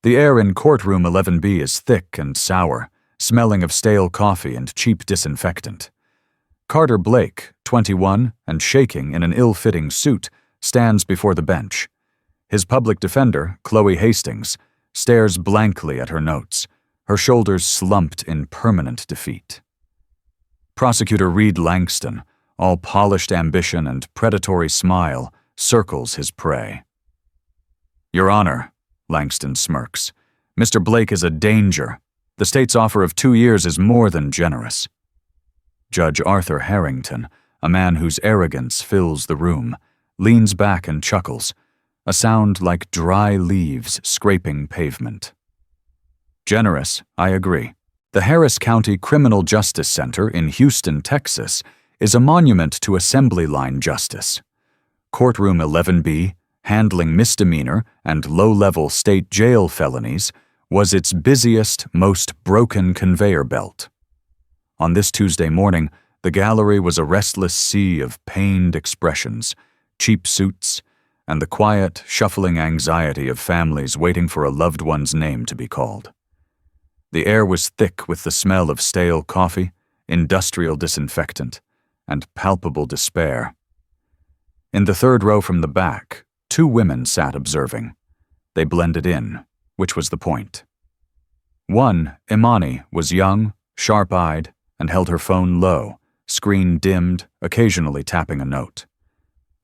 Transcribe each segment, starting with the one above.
The air in courtroom 11B is thick and sour, smelling of stale coffee and cheap disinfectant. Carter Blake, 21, and shaking in an ill-fitting suit, stands before the bench. His public defender, Chloe Hastings, stares blankly at her notes, her shoulders slumped in permanent defeat. Prosecutor Reed Langston, all polished ambition and predatory smile, circles his prey. "Your Honor," Langston smirks, "Mr. Blake is a danger. The state's offer of 2 years is more than generous." Judge Arthur Harrington, a man whose arrogance fills the room, leans back and chuckles, a sound like dry leaves scraping pavement. "Generous, I agree. The Harris County Criminal Justice Center in Houston, Texas, is a monument to assembly line justice. Courtroom 11B, handling misdemeanor and low-level state jail felonies, was its busiest, most broken conveyor belt. On this Tuesday morning, the gallery was a restless sea of pained expressions, cheap suits, and the quiet, shuffling anxiety of families waiting for a loved one's name to be called. The air was thick with the smell of stale coffee, industrial disinfectant, and palpable despair. In the third row from the back, 2 women sat observing. They blended in, which was the point. One, Imani, was young, sharp-eyed, and held her phone low, screen dimmed, occasionally tapping a note.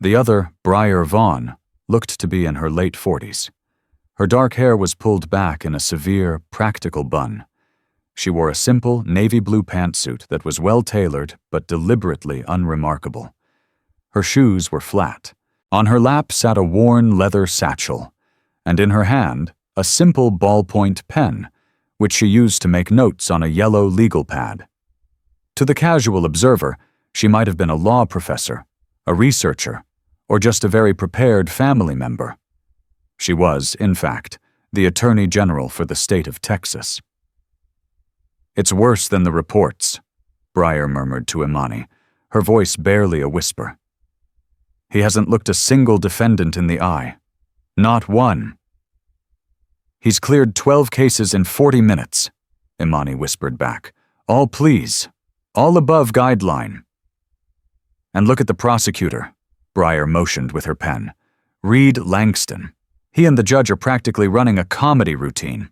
The other, Briar Vaughn, looked to be in her late 40s. Her dark hair was pulled back in a severe, practical bun. She wore a simple navy blue pantsuit that was well-tailored but deliberately unremarkable. Her shoes were flat. On her lap sat a worn leather satchel, and in her hand, a simple ballpoint pen, which she used to make notes on a yellow legal pad. To the casual observer, she might have been a law professor, a researcher, or just a very prepared family member. She was, in fact, the Attorney General for the state of Texas. "It's worse than the reports," Briar murmured to Imani, her voice barely a whisper. "He hasn't looked a single defendant in the eye. Not one." "He's cleared 12 cases in 40 minutes, Imani whispered back. "All pleas. All above guideline." "And look at the prosecutor," Briar motioned with her pen. "Reed Langston. He and the judge are practically running a comedy routine."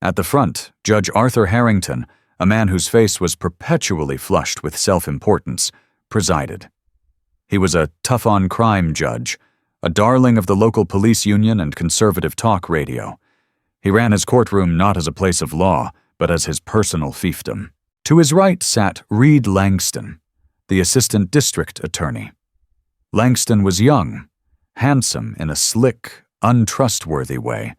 At the front, Judge Arthur Harrington, a man whose face was perpetually flushed with self-importance, presided. He was a tough-on-crime judge, a darling of the local police union and conservative talk radio. He ran his courtroom not as a place of law, but as his personal fiefdom. To his right sat Reed Langston, the assistant district attorney. Langston was young, handsome in a slick, untrustworthy way,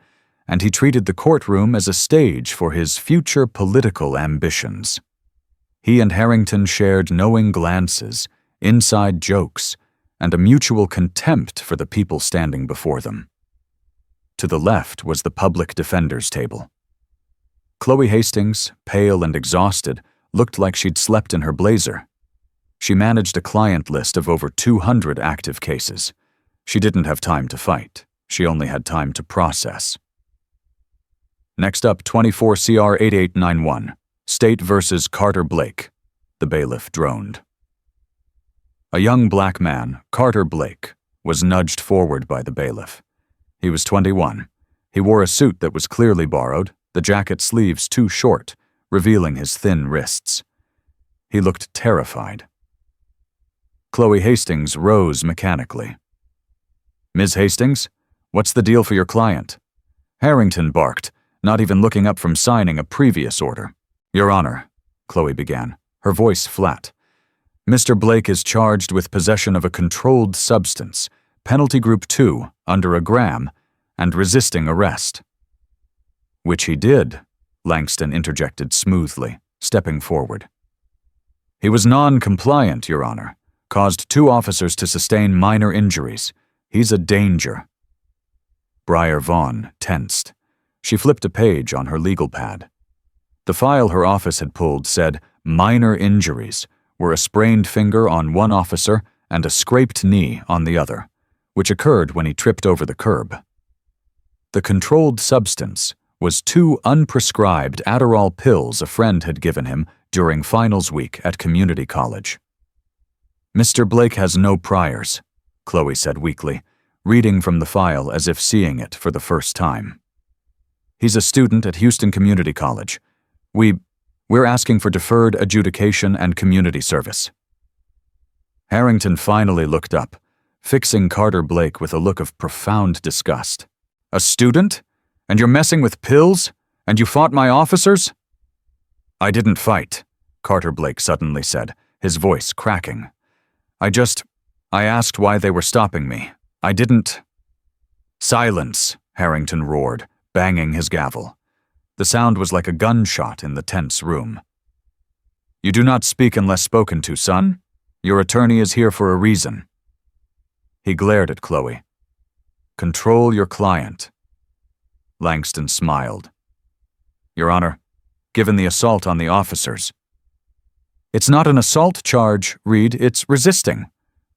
and he treated the courtroom as a stage for his future political ambitions. He and Harrington shared knowing glances, inside jokes, and a mutual contempt for the people standing before them. To the left was the public defender's table. Chloe Hastings, pale and exhausted, looked like she'd slept in her blazer. She managed a client list of over 200 active cases. She didn't have time to fight. She only had time to process. Next up, 24 CR 8891, State versus Carter Blake, the bailiff droned. A young black man, Carter Blake, was nudged forward by the bailiff. He was 21. He wore a suit that was clearly borrowed, the jacket sleeves too short, revealing his thin wrists. He looked terrified. Chloe Hastings rose mechanically. "Ms. Hastings, what's the deal for your client?" Harrington barked, not even looking up from signing a previous order. "Your Honor," Chloe began, her voice flat. "Mr. Blake is charged with possession of a controlled substance, penalty group 2, under a gram, and resisting arrest." "Which he did," Langston interjected smoothly, stepping forward. "He was non-compliant, Your Honor. Caused 2 officers to sustain minor injuries. He's a danger." Briar Vaughn tensed. She flipped a page on her legal pad. The file her office had pulled said minor injuries were a sprained finger on one officer and a scraped knee on the other, which occurred when he tripped over the curb. The controlled substance was 2 unprescribed Adderall pills a friend had given him during finals week at community college. "Mr. Blake has no priors," Chloe said weakly, reading from the file as if seeing it for the first time. "He's a student at Houston Community College. We're asking for deferred adjudication and community service." Harrington finally looked up, fixing Carter Blake with a look of profound disgust. "A student? And you're messing with pills? And you fought my officers?" "I didn't fight," Carter Blake suddenly said, his voice cracking. I asked why they were stopping me. I didn't—" "Silence," Harrington roared, banging his gavel. The sound was like a gunshot in the tense room. "You do not speak unless spoken to, son. Your attorney is here for a reason." He glared at Chloe. "Control your client." Langston smiled. "Your Honor, given the assault on the officers—" "It's not an assault charge, Reed, it's resisting,"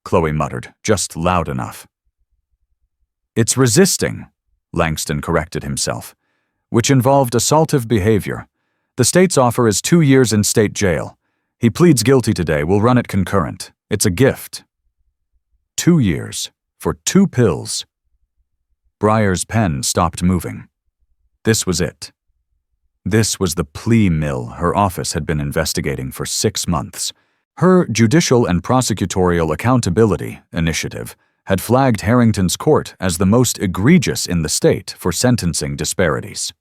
Chloe muttered, just loud enough. "It's resisting," Langston corrected himself, "which involved assaultive behavior. The state's offer is 2 years in state jail. He pleads guilty today. We'll run it concurrent. It's a gift." 2 years for 2 pills. Breyer's pen stopped moving. This was it. This was the plea mill her office had been investigating for 6 months. Her Judicial and Prosecutorial Accountability Initiative had flagged Harrington's court as the most egregious in the state for sentencing disparities.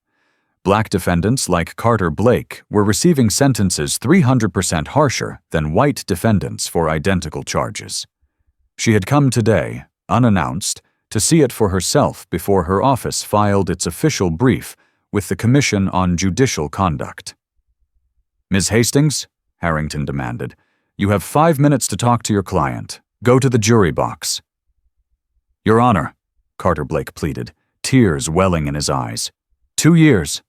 Black defendants like Carter Blake were receiving sentences 300% harsher than white defendants for identical charges. She had come today, unannounced, to see it for herself before her office filed its official brief with the Commission on Judicial Conduct. "Ms. Hastings," Harrington demanded, "you have 5 minutes to talk to your client. Go to the jury box." "Your Honor," Carter Blake pleaded, tears welling in his eyes. 2 years.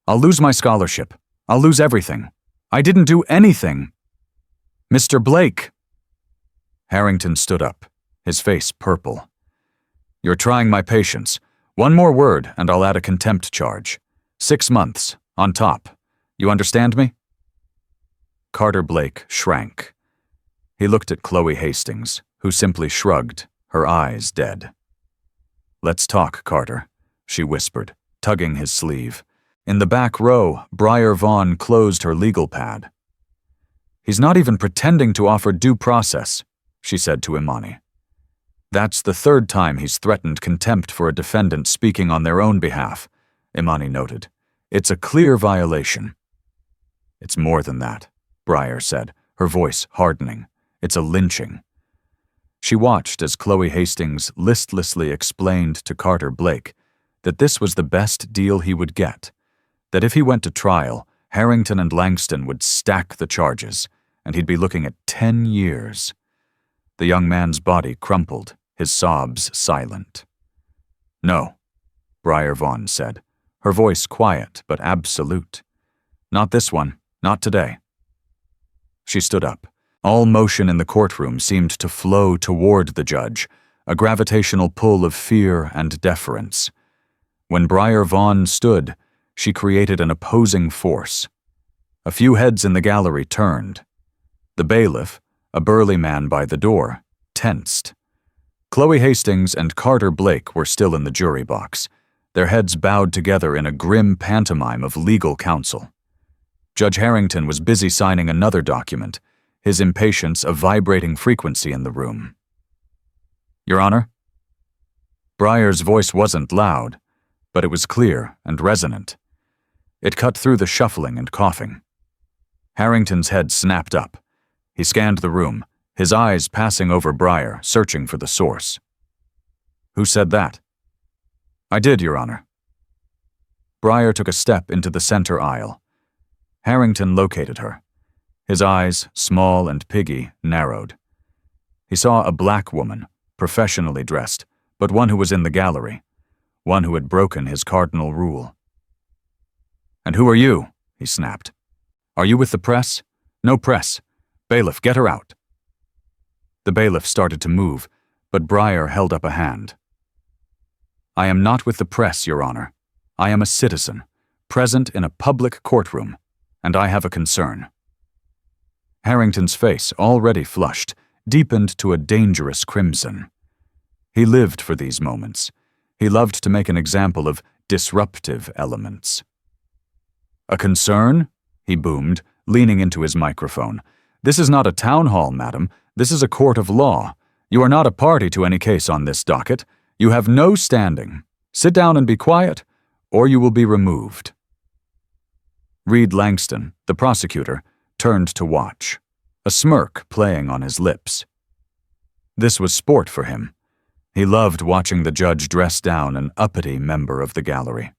I'll lose my scholarship. I'll lose everything. I didn't do anything." "Mr. Blake!" Harrington stood up, his face purple. "You're trying my patience. 1 more word and I'll add a contempt charge. 6 months, on top. You understand me?" Carter Blake shrank. He looked at Chloe Hastings, who simply shrugged, her eyes dead. "Let's talk, Carter," she whispered, tugging his sleeve. In the back row, Breyer Vaughn closed her legal pad. "He's not even pretending to offer due process," she said to Imani. "That's the 3rd time he's threatened contempt for a defendant speaking on their own behalf," Imani noted. "It's a clear violation." "It's more than that," Breyer said, her voice hardening. "It's a lynching." She watched as Chloe Hastings listlessly explained to Carter Blake that this was the best deal he would get, that if he went to trial, Harrington and Langston would stack the charges, and he'd be looking at 10 years. The young man's body crumpled, his sobs silent. "No," Breyer Vaughn said, her voice quiet but absolute. "Not this one, not today." She stood up. All motion in the courtroom seemed to flow toward the judge, a gravitational pull of fear and deference. When Breyer Vaughn stood, she created an opposing force. A few heads in the gallery turned. The bailiff, a burly man by the door, tensed. Chloe Hastings and Carter Blake were still in the jury box, their heads bowed together in a grim pantomime of legal counsel. Judge Harrington was busy signing another document, his impatience a vibrating frequency in the room. "Your Honor?" Breyer's voice wasn't loud, but it was clear and resonant. It cut through the shuffling and coughing. Harrington's head snapped up. He scanned the room, his eyes passing over Breyer, searching for the source. "Who said that?" "I did, Your Honor." Breyer took a step into the center aisle. Harrington located her. His eyes, small and piggy, narrowed. He saw a black woman, professionally dressed, but one who was in the gallery, one who had broken his cardinal rule. "And who are you?" he snapped. "Are you with the press?" "No press. Bailiff, get her out." The bailiff started to move, but Breyer held up a hand. I am not with the press, Your Honor. I am a citizen, present in a public courtroom, and I have a concern. Harrington's face, already flushed, deepened to a dangerous crimson. He lived for these moments. He loved to make an example of disruptive elements. A concern? He boomed, leaning into his microphone. This is not a town hall, madam. This is a court of law. You are not a party to any case on this docket. You have no standing. Sit down and be quiet, or you will be removed. Reed Langston, the prosecutor, turned to watch, a smirk playing on his lips. This was sport for him. He loved watching the judge dress down an uppity member of the gallery.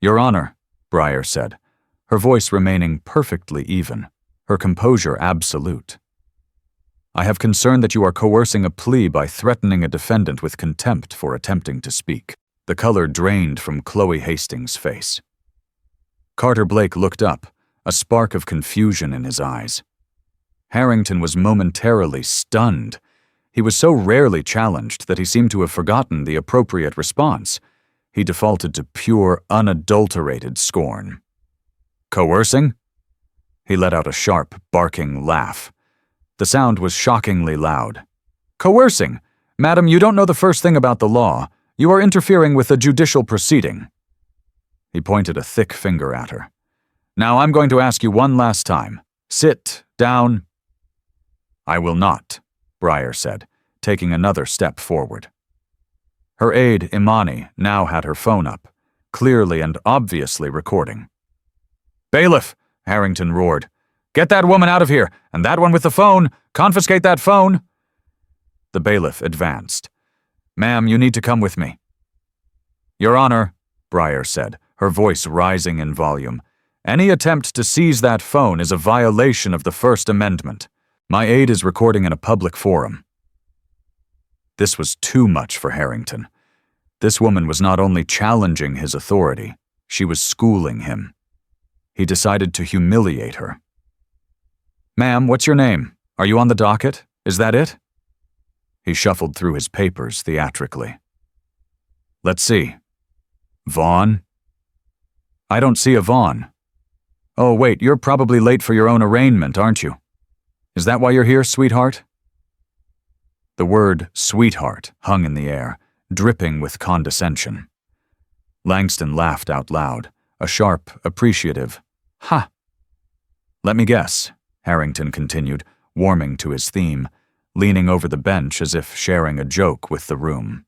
Your Honor, Breyer said, her voice remaining perfectly even, her composure absolute. I have concern that you are coercing a plea by threatening a defendant with contempt for attempting to speak. The color drained from Chloe Hastings' face. Carter Blake looked up, a spark of confusion in his eyes. Harrington was momentarily stunned. He was so rarely challenged that he seemed to have forgotten the appropriate response. He defaulted to pure, unadulterated scorn. Coercing? He let out a sharp, barking laugh. The sound was shockingly loud. Coercing? Madam, you don't know the first thing about the law. You are interfering with a judicial proceeding. He pointed a thick finger at her. Now I'm going to ask you one last time. Sit down. I will not, Breyer said, taking another step forward. Her aide, Imani, now had her phone up, clearly and obviously recording. Bailiff, Harrington roared. Get that woman out of here, and that one with the phone. Confiscate that phone. The bailiff advanced. Ma'am, you need to come with me. Your Honor, Breyer said, her voice rising in volume, any attempt to seize that phone is a violation of the First Amendment. My aide is recording in a public forum. This was too much for Harrington. This woman was not only challenging his authority, she was schooling him. He decided to humiliate her. Ma'am, what's your name? Are you on the docket? Is that it? He shuffled through his papers theatrically. Let's see. Vaughn? I don't see a Vaughn. Oh, wait, you're probably late for your own arraignment, aren't you? Is that why you're here, sweetheart? The word sweetheart hung in the air, dripping with condescension. Langston laughed out loud, a sharp, appreciative, ha! Let me guess, Harrington continued, warming to his theme, leaning over the bench as if sharing a joke with the room.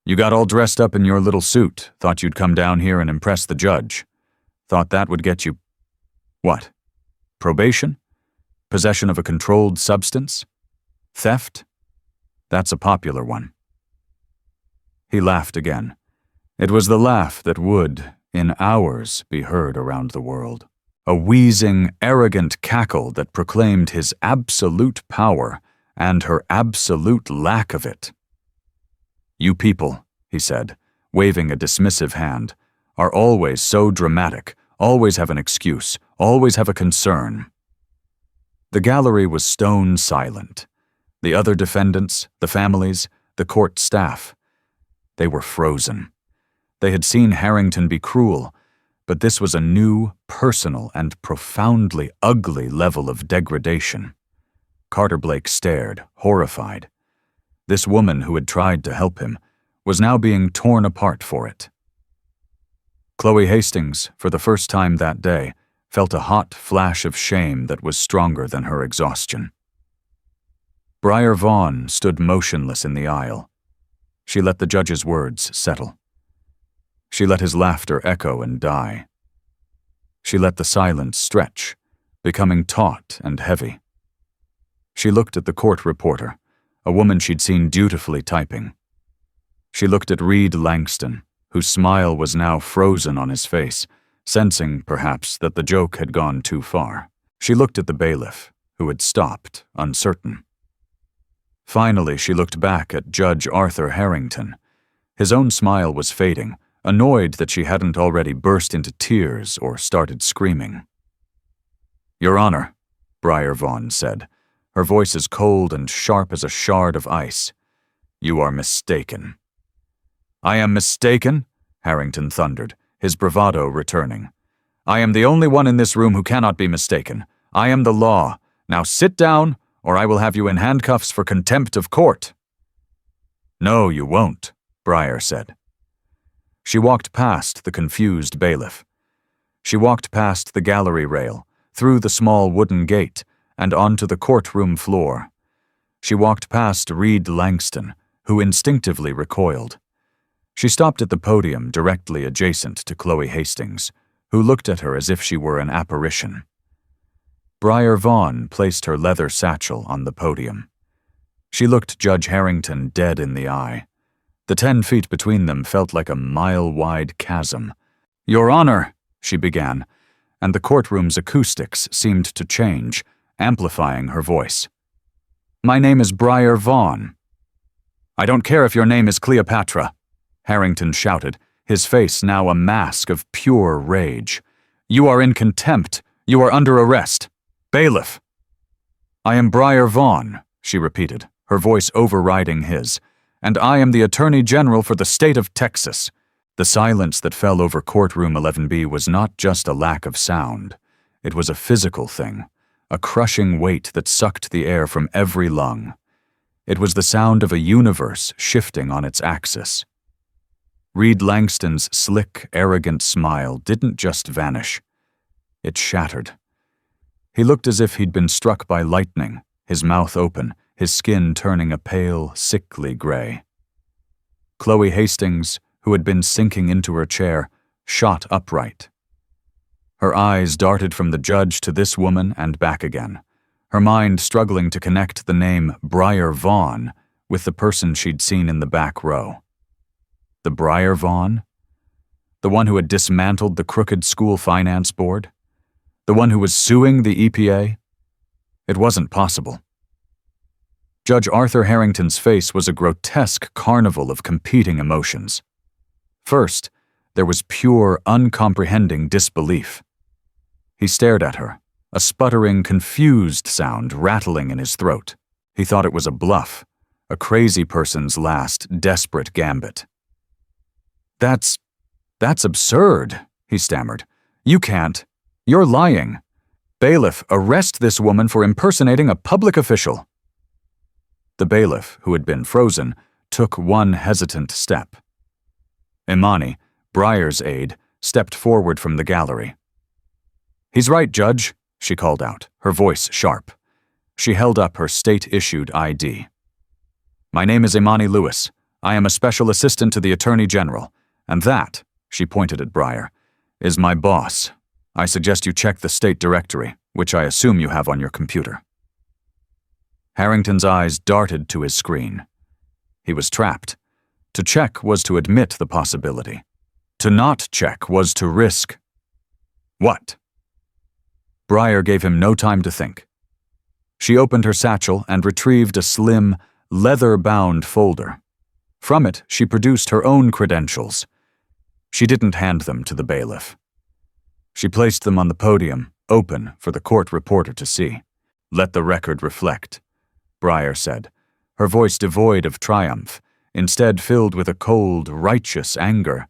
You got all dressed up in your little suit, thought you'd come down here and impress the judge. Thought that would get you… What? Probation? Possession of a controlled substance? Theft? That's a popular one. He laughed again. It was the laugh that would, in hours, be heard around the world. A wheezing, arrogant cackle that proclaimed his absolute power and her absolute lack of it. You people, he said, waving a dismissive hand, are always so dramatic, always have an excuse, always have a concern. The gallery was stone silent. The other defendants, the families, the court staff. They were frozen. They had seen Harrington be cruel, but this was a new, personal, and profoundly ugly level of degradation. Carter Blake stared, horrified. This woman who had tried to help him was now being torn apart for it. Chloe Hastings, for the first time that day, felt a hot flash of shame that was stronger than her exhaustion. Breyer Vaughn stood motionless in the aisle. She let the judge's words settle. She let his laughter echo and die. She let the silence stretch, becoming taut and heavy. She looked at the court reporter, a woman she'd seen dutifully typing. She looked at Reed Langston, whose smile was now frozen on his face, sensing, perhaps, that the joke had gone too far. She looked at the bailiff, who had stopped, uncertain. Finally, she looked back at Judge Arthur Harrington. His own smile was fading, annoyed that she hadn't already burst into tears or started screaming. Your Honor, Breyer Vaughn said, her voice as cold and sharp as a shard of ice, you are mistaken. I am mistaken? Harrington thundered, his bravado returning. I am the only one in this room who cannot be mistaken. I am the law. Now sit down, or I will have you in handcuffs for contempt of court. No, you won't, Breyer said. She walked past the confused bailiff. She walked past the gallery rail, through the small wooden gate, and onto the courtroom floor. She walked past Reed Langston, who instinctively recoiled. She stopped at the podium directly adjacent to Chloe Hastings, who looked at her as if she were an apparition. Breyer Vaughn placed her leather satchel on the podium. She looked Judge Harrington dead in the eye. The 10 feet between them felt like a mile-wide chasm. Your Honor, she began, and the courtroom's acoustics seemed to change, amplifying her voice. My name is Breyer Vaughn. I don't care if your name is Cleopatra, Harrington shouted, his face now a mask of pure rage. You are in contempt. You are under arrest. Bailiff. I am Breyer Vaughn, she repeated, her voice overriding his, and I am the Attorney General for the state of Texas. The silence that fell over courtroom 11B was not just a lack of sound. It was a physical thing, a crushing weight that sucked the air from every lung. It was the sound of a universe shifting on its axis. Reed Langston's slick, arrogant smile didn't just vanish. It shattered. He looked as if he'd been struck by lightning, his mouth open, his skin turning a pale, sickly gray. Chloe Hastings, who had been sinking into her chair, shot upright. Her eyes darted from the judge to this woman and back again, her mind struggling to connect the name Breyer Vaughn with the person she'd seen in the back row. The Breyer Vaughn? The one who had dismantled the crooked school finance board? The one who was suing the EPA? It wasn't possible. Judge Arthur Harrington's face was a grotesque carnival of competing emotions. First, there was pure, uncomprehending disbelief. He stared at her, a sputtering, confused sound rattling in his throat. He thought it was a bluff, a crazy person's last, desperate gambit. That's absurd, he stammered. You can't. You're lying. Bailiff, arrest this woman for impersonating a public official. The bailiff, who had been frozen, took one hesitant step. Imani, Breyer's aide, stepped forward from the gallery. He's right, Judge, she called out, her voice sharp. She held up her state-issued ID. My name is Imani Lewis. I am a special assistant to the Attorney General, and that, she pointed at Breyer, is my boss. I suggest you check the state directory, which I assume you have on your computer. Harrington's eyes darted to his screen. He was trapped. To check was to admit the possibility. To not check was to risk. What? Breyer gave him no time to think. She opened her satchel and retrieved a slim, leather-bound folder. From it, she produced her own credentials. She didn't hand them to the bailiff. She placed them on the podium, open for the court reporter to see. Let the record reflect, Breyer said, her voice devoid of triumph, instead filled with a cold, righteous anger,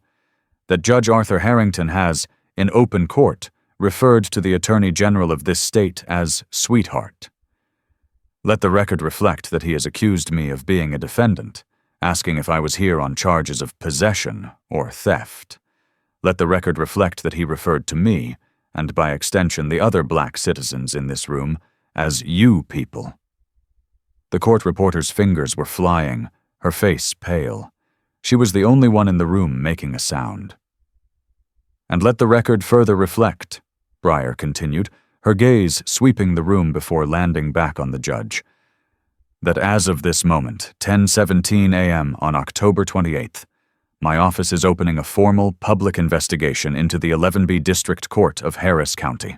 that Judge Arthur Harrington has, in open court, referred to the Attorney General of this state as sweetheart. Let the record reflect that he has accused me of being a defendant, asking if I was here on charges of possession or theft. Let the record reflect that he referred to me, and by extension the other black citizens in this room, as you people. The court reporter's fingers were flying, her face pale. She was the only one in the room making a sound. And let the record further reflect, Breyer continued, her gaze sweeping the room before landing back on the judge, that as of this moment, 10:17 a.m. on October 28th, my office is opening a formal public investigation into the 11B District Court of Harris County.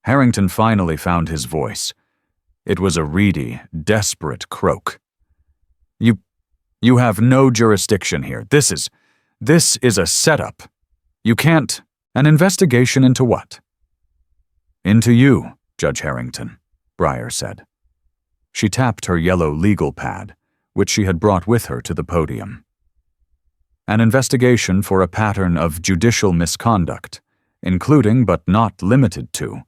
Harrington finally found his voice. It was a reedy, desperate croak. You have no jurisdiction here. This is a setup. You can't. An investigation into what? Into you, Judge Harrington, Breyer said. She tapped her yellow legal pad, which she had brought with her to the podium. An investigation for a pattern of judicial misconduct, including but not limited to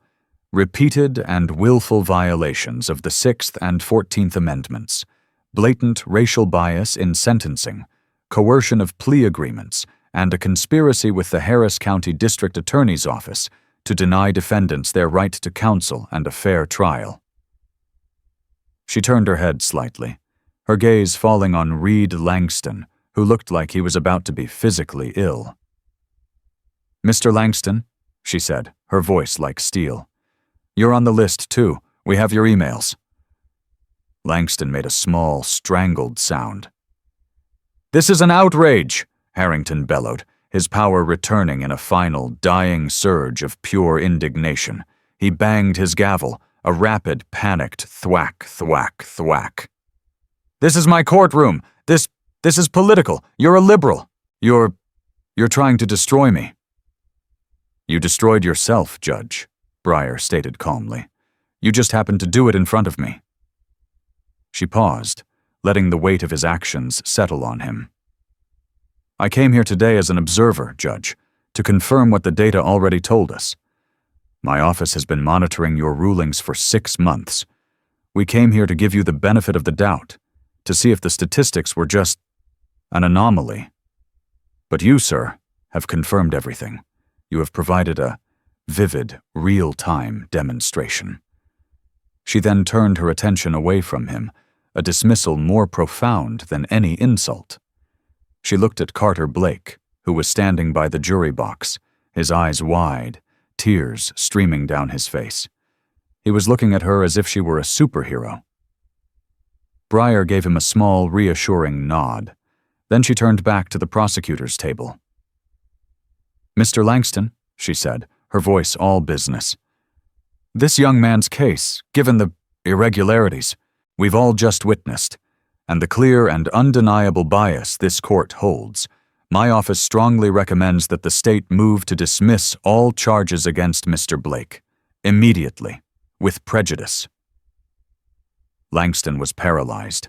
repeated and willful violations of the 6th and 14th Amendments, blatant racial bias in sentencing, coercion of plea agreements, and a conspiracy with the Harris County District Attorney's Office to deny defendants their right to counsel and a fair trial. She turned her head slightly, her gaze falling on Reed Langston, who looked like he was about to be physically ill. "Mr. Langston," she said, her voice like steel. "You're on the list, too. We have your emails." Langston made a small, strangled sound. "This is an outrage!" Harrington bellowed, his power returning in a final, dying surge of pure indignation. He banged his gavel, a rapid, panicked thwack, thwack, thwack. "This is my courtroom! This is political! You're a liberal! You're trying to destroy me." "You destroyed yourself, Judge," Breyer stated calmly. "You just happened to do it in front of me." She paused, letting the weight of his actions settle on him. "I came here today as an observer, Judge, to confirm what the data already told us. My office has been monitoring your rulings for 6 months. We came here to give you the benefit of the doubt, to see if the statistics were just an anomaly. But you, sir, have confirmed everything. You have provided a vivid, real-time demonstration." She then turned her attention away from him, a dismissal more profound than any insult. She looked at Carter Blake, who was standing by the jury box, his eyes wide, tears streaming down his face. He was looking at her as if she were a superhero. Breyer gave him a small, reassuring nod. Then she turned back to the prosecutor's table. "Mr. Langston," she said, her voice all business. "This young man's case, given the irregularities we've all just witnessed, and the clear and undeniable bias this court holds, my office strongly recommends that the state move to dismiss all charges against Mr. Blake, immediately, with prejudice." Langston was paralyzed.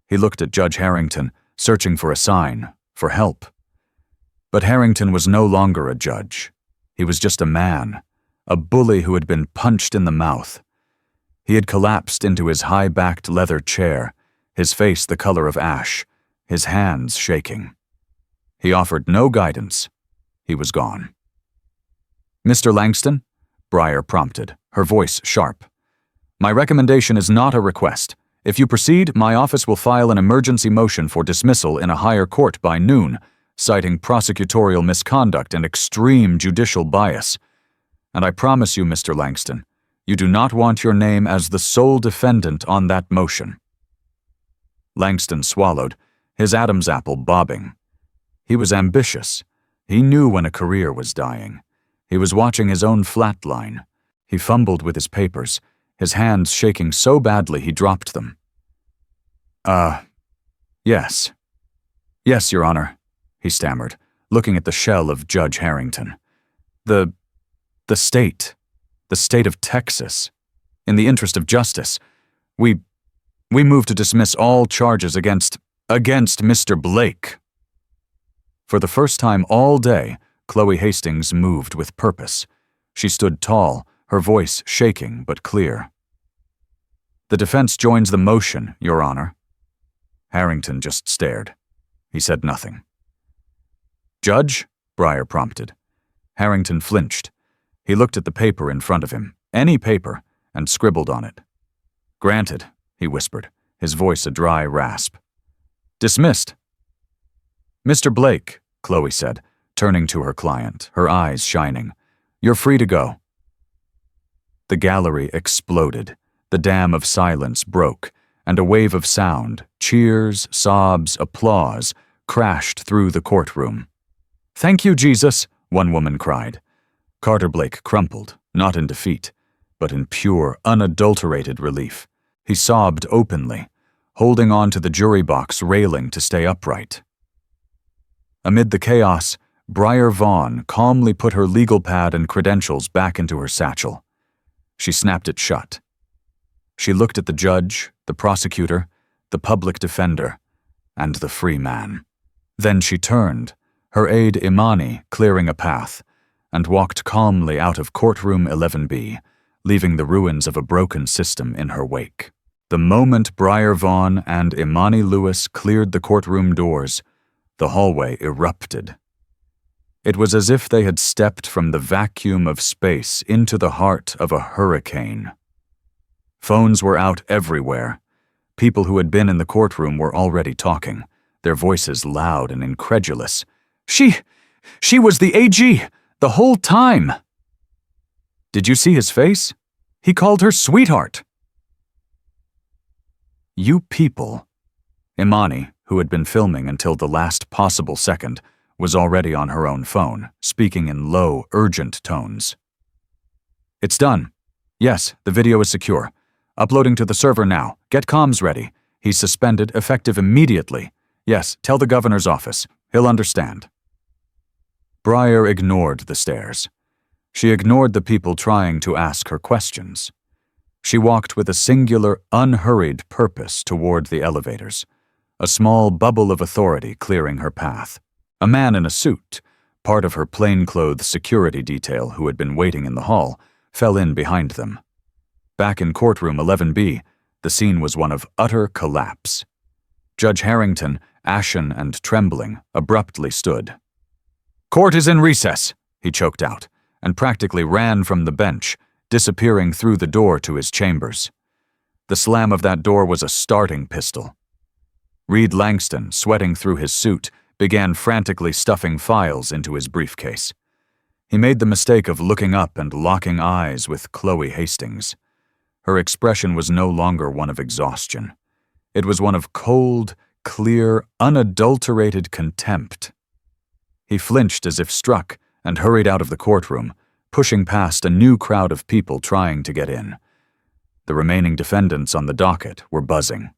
He looked at Judge Harrington, searching for a sign, for help. But Harrington was no longer a judge. He was just a man, a bully who had been punched in the mouth. He had collapsed into his high-backed leather chair, his face the color of ash, his hands shaking. He offered no guidance. He was gone. "Mr. Langston?" Breyer prompted, her voice sharp. "My recommendation is not a request. If you proceed, my office will file an emergency motion for dismissal in a higher court by noon, citing prosecutorial misconduct and extreme judicial bias. And I promise you, Mr. Langston, you do not want your name as the sole defendant on that motion." Langston swallowed, his Adam's apple bobbing. He was ambitious. He knew when a career was dying. He was watching his own flatline. He fumbled with his papers, his hands shaking so badly he dropped them. Yes. Yes, Your Honor," he stammered, looking at the shell of Judge Harrington. The state of Texas. In the interest of justice, we move to dismiss all charges against Mr. Blake." For the first time all day, Chloe Hastings moved with purpose. She stood tall, her voice shaking but clear. "The defense joins the motion, Your Honor." Harrington just stared. He said nothing. "Judge?" Breyer prompted. Harrington flinched. He looked at the paper in front of him, any paper, and scribbled on it. "Granted," he whispered, his voice a dry rasp. "Dismissed." "Mr. Blake," Chloe said, turning to her client, her eyes shining. "You're free to go." The gallery exploded. The dam of silence broke, and a wave of sound, cheers, sobs, applause, crashed through the courtroom. "Thank you, Jesus," one woman cried. Carter Blake crumpled, not in defeat, but in pure, unadulterated relief. He sobbed openly, holding on to the jury box railing to stay upright. Amid the chaos, Breyer Vaughn calmly put her legal pad and credentials back into her satchel. She snapped it shut. She looked at the judge, the prosecutor, the public defender, and the free man. Then she turned, her aide Imani clearing a path, and walked calmly out of courtroom 11B, leaving the ruins of a broken system in her wake. The moment Briar Vaughn and Imani Lewis cleared the courtroom doors, the hallway erupted. It was as if they had stepped from the vacuum of space into the heart of a hurricane. Phones were out everywhere. People who had been in the courtroom were already talking, their voices loud and incredulous. She was the AG, the whole time! Did you see his face? He called her sweetheart. You people. Imani, who had been filming until the last possible second, was already on her own phone, speaking in low, urgent tones. It's done. Yes, the video is secure. Uploading to the server now. Get comms ready. He's suspended, effective immediately. Yes, tell the governor's office. He'll understand. Briar ignored the stares. She ignored the people trying to ask her questions. She walked with a singular, unhurried purpose toward the elevators, a small bubble of authority clearing her path. A man in a suit, part of her plainclothes security detail who had been waiting in the hall, fell in behind them. Back in courtroom 11B, the scene was one of utter collapse. Judge Harrington, ashen and trembling, abruptly stood. "Court is in recess," he choked out, and practically ran from the bench, disappearing through the door to his chambers. The slam of that door was a starting pistol. Reed Langston, sweating through his suit, began frantically stuffing files into his briefcase. He made the mistake of looking up and locking eyes with Chloe Hastings. Her expression was no longer one of exhaustion. It was one of cold, clear, unadulterated contempt. He flinched as if struck and hurried out of the courtroom, pushing past a new crowd of people trying to get in. The remaining defendants on the docket were buzzing.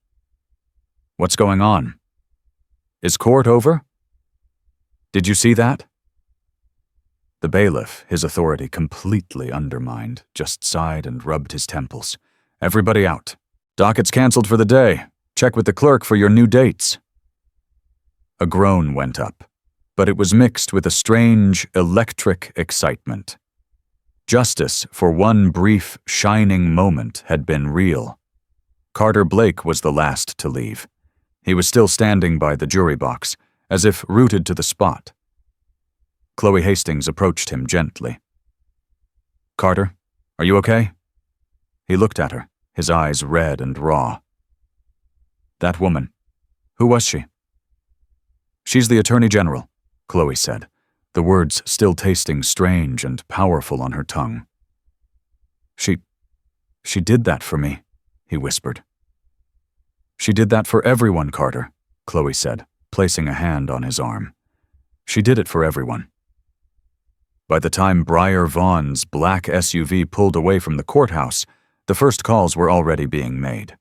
What's going on? Is court over? Did you see that? The bailiff, his authority completely undermined, just sighed and rubbed his temples. Everybody out. Docket's canceled for the day. Check with the clerk for your new dates. A groan went up, but it was mixed with a strange, electric excitement. Justice, for one brief, shining moment, had been real. Carter Blake was the last to leave. He was still standing by the jury box, as if rooted to the spot. Chloe Hastings approached him gently. "Carter, are you okay?" He looked at her, his eyes red and raw. "That woman, who was she?" "She's the Attorney General," Chloe said, the words still tasting strange and powerful on her tongue. She did that for me," he whispered. "She did that for everyone, Carter," Chloe said, placing a hand on his arm. "She did it for everyone." By the time Briar Vaughn's black SUV pulled away from the courthouse, the first calls were already being made.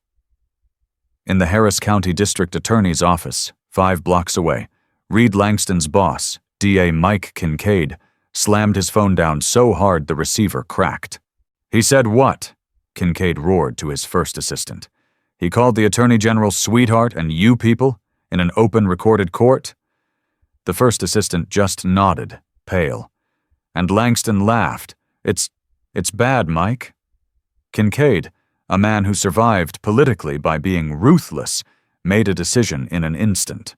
In the Harris County District Attorney's office, 5 blocks away, Reed Langston's boss, DA Mike Kincaid, slammed his phone down so hard the receiver cracked. "He said what?" Kincaid roared to his first assistant. "He called the Attorney General sweetheart and you people in an open recorded court?" The first assistant just nodded, pale, and Langston laughed. It's bad, Mike." Kincaid, a man who survived politically by being ruthless, made a decision in an instant.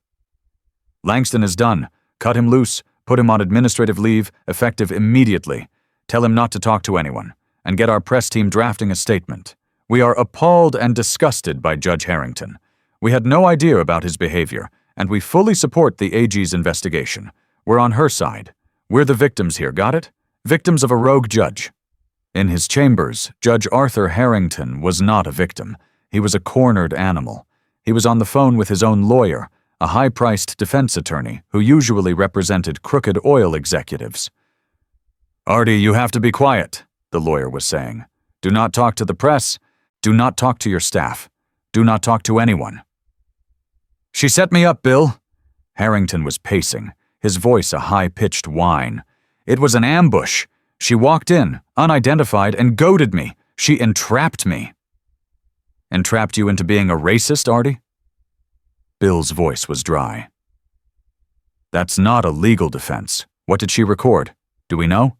"Langston is done. Cut him loose, put him on administrative leave, effective immediately. Tell him not to talk to anyone, and get our press team drafting a statement. We are appalled and disgusted by Judge Harrington. We had no idea about his behavior, and we fully support the AG's investigation. We're on her side. We're the victims here, got it? Victims of a rogue judge." In his chambers, Judge Arthur Harrington was not a victim. He was a cornered animal. He was on the phone with his own lawyer, a high-priced defense attorney who usually represented crooked oil executives. "Artie, you have to be quiet," the lawyer was saying. "Do not talk to the press. Do not talk to your staff. Do not talk to anyone." "She set me up, Bill." Harrington was pacing, his voice a high-pitched whine. "It was an ambush. She walked in, unidentified, and goaded me. She entrapped me." "Entrapped you into being a racist, Artie?" Bill's voice was dry. That's not a legal defense. What did she record? Do we know?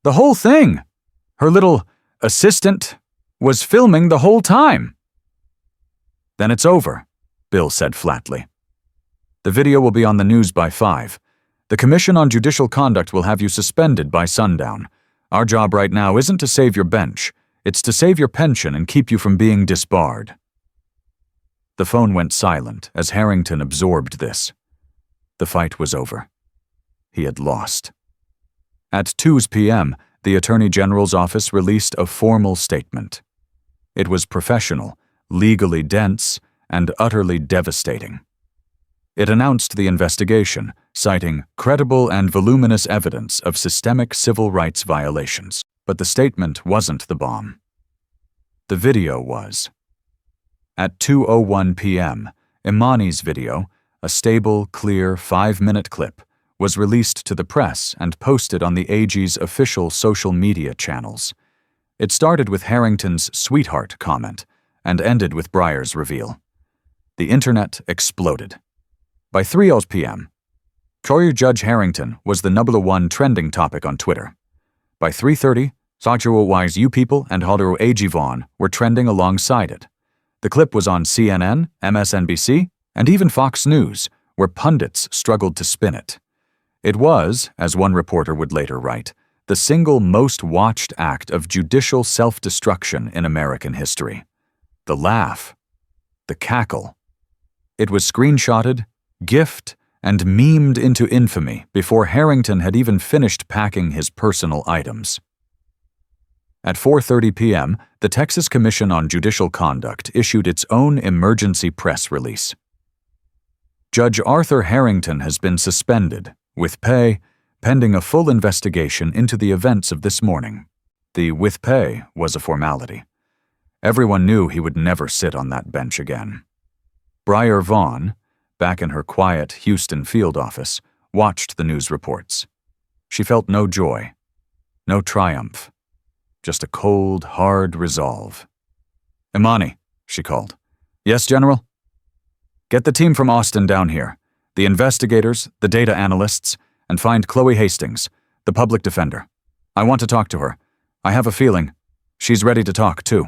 The whole thing. Her little assistant was filming the whole time. Then it's over, Bill said flatly. The video will be on the news by 5. The Commission on Judicial Conduct will have you suspended by sundown. Our job right now isn't to save your bench. It's to save your pension and keep you from being disbarred. The phone went silent as Harrington absorbed this. The fight was over. He had lost. At 2 p.m., the Attorney General's office released a formal statement. It was professional, legally dense, and utterly devastating. It announced the investigation, citing credible and voluminous evidence of systemic civil rights violations. But the statement wasn't the bomb. The video was. At 2:01 p.m., Imani's video, a stable, clear 5-minute clip, was released to the press and posted on the AG's official social media channels. It started with Harrington's sweetheart comment and ended with Breyer's reveal. The internet exploded. By 3:00 p.m., Troyer Judge Harrington was the #1 trending topic on Twitter. By 3:30, Sacho you people and Hodero AG Vaughn were trending alongside it. The clip was on CNN, MSNBC, and even Fox News, where pundits struggled to spin it. It was, as one reporter would later write, the single most watched act of judicial self-destruction in American history. The laugh. The cackle. It was screenshotted, gifted, and memed into infamy before Harrington had even finished packing his personal items. At 4:30 p.m., the Texas Commission on Judicial Conduct issued its own emergency press release. Judge Arthur Harrington has been suspended, with pay, pending a full investigation into the events of this morning. The with pay was a formality. Everyone knew he would never sit on that bench again. Breyer Vaughn, back in her quiet Houston field office, watched the news reports. She felt no joy, no triumph, just a cold, hard resolve. "Imani," she called. "Yes, General?" "Get the team from Austin down here, the investigators, the data analysts, and find Chloe Hastings, the public defender. I want to talk to her. I have a feeling she's ready to talk, too."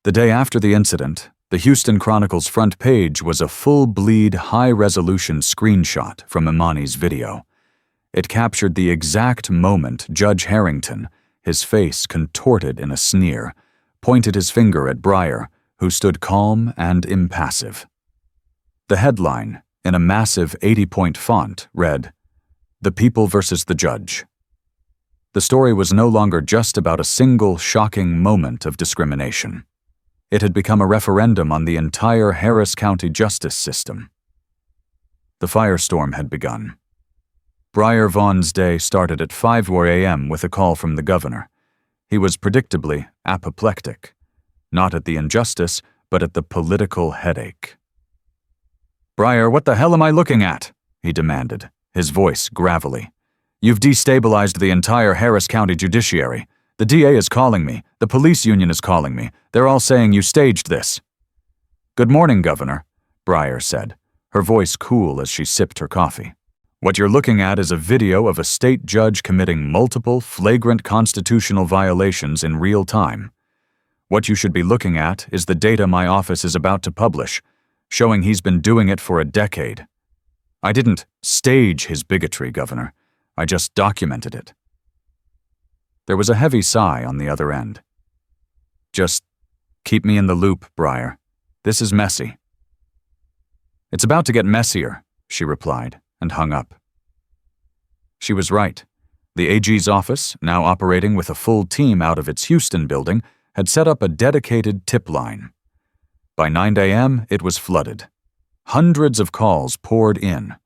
The day after the incident, the Houston Chronicle's front page was a full-bleed, high-resolution screenshot from Imani's video. It captured the exact moment Judge Harrington, his face contorted in a sneer, pointed his finger at Breyer, who stood calm and impassive. The headline, in a massive 80-point font, read, "The People versus the Judge." The story was no longer just about a single shocking moment of discrimination. It had become a referendum on the entire Harris County justice system. The firestorm had begun. Breyer Vaughn's day started at 5 a.m. with a call from the governor. He was predictably apoplectic, not at the injustice, but at the political headache. "Breyer, what the hell am I looking at?" he demanded, his voice gravelly. "You've destabilized the entire Harris County judiciary. The DA is calling me. The police union is calling me. They're all saying you staged this." "Good morning, Governor," Breyer said, her voice cool as she sipped her coffee. "What you're looking at is a video of a state judge committing multiple flagrant constitutional violations in real time. What you should be looking at is the data my office is about to publish, showing he's been doing it for a decade. I didn't stage his bigotry, Governor. I just documented it." There was a heavy sigh on the other end. "Just keep me in the loop, Breyer. This is messy." "It's about to get messier," she replied, and hung up. She was right. The AG's office, now operating with a full team out of its Houston building, had set up a dedicated tip line. By 9 a.m., it was flooded. Hundreds of calls poured in.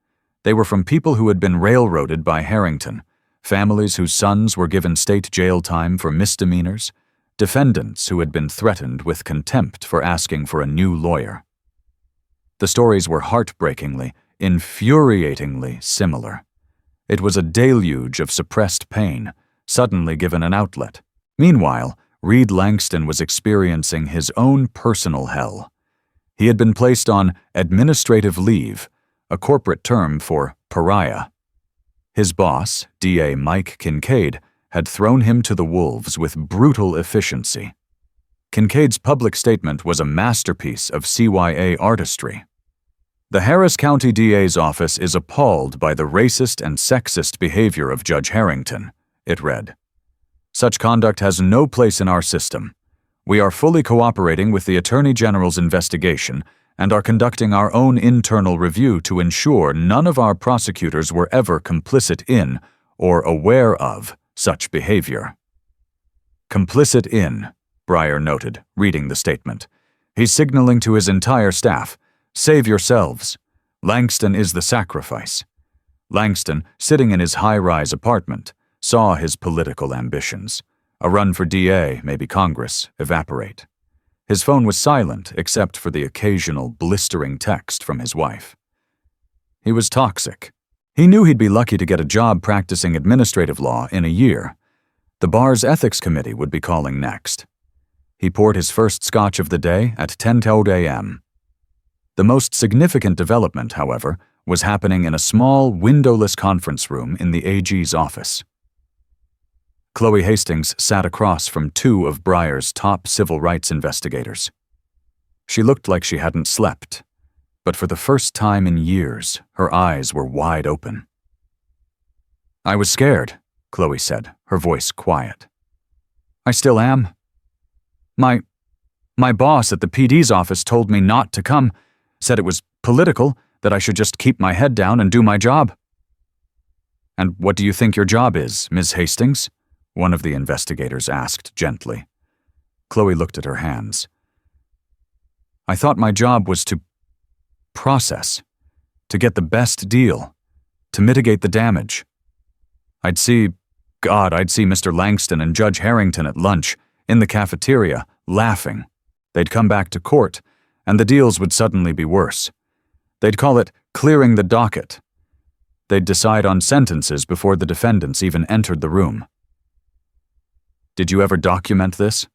They were from people who had been railroaded by Harrington, families whose sons were given state jail time for misdemeanors, defendants who had been threatened with contempt for asking for a new lawyer. The stories were heartbreakingly, infuriatingly similar. It was a deluge of suppressed pain, suddenly given an outlet. Meanwhile, Reed Langston was experiencing his own personal hell. He had been placed on administrative leave, a corporate term for pariah. His boss, DA Mike Kincaid, had thrown him to the wolves with brutal efficiency. Kincaid's public statement was a masterpiece of CYA artistry. The Harris County DA's office is appalled by the racist and sexist behavior of Judge Harrington, it read. Such conduct has no place in our system. We are fully cooperating with the Attorney General's investigation and are conducting our own internal review to ensure none of our prosecutors were ever complicit in or aware of such behavior. Complicit in, Breyer noted, reading the statement. He's signaling to his entire staff, save yourselves. Langston is the sacrifice. Langston, sitting in his high-rise apartment, saw his political ambitions, a run for DA, maybe Congress, evaporate. His phone was silent except for the occasional blistering text from his wife. He was toxic. He knew he'd be lucky to get a job practicing administrative law in a year. The bar's ethics committee would be calling next. He poured his first scotch of the day at 10:10 a.m. The most significant development, however, was happening in a small, windowless conference room in the AG's office. Chloe Hastings sat across from two of Breyer's top civil rights investigators. She looked like she hadn't slept, but for the first time in years, her eyes were wide open. "I was scared," Chloe said, her voice quiet. "I still am. My boss at the PD's office told me not to come, said it was political, that I should just keep my head down and do my job." "And what do you think your job is, Ms. Hastings?" one of the investigators asked gently. Chloe looked at her hands. "I thought my job was to process, to get the best deal, to mitigate the damage. I'd see Mr. Langston and Judge Harrington at lunch, in the cafeteria, laughing. They'd come back to court, and the deals would suddenly be worse. They'd call it clearing the docket. They'd decide on sentences before the defendants even entered the room." "Did you ever document this?"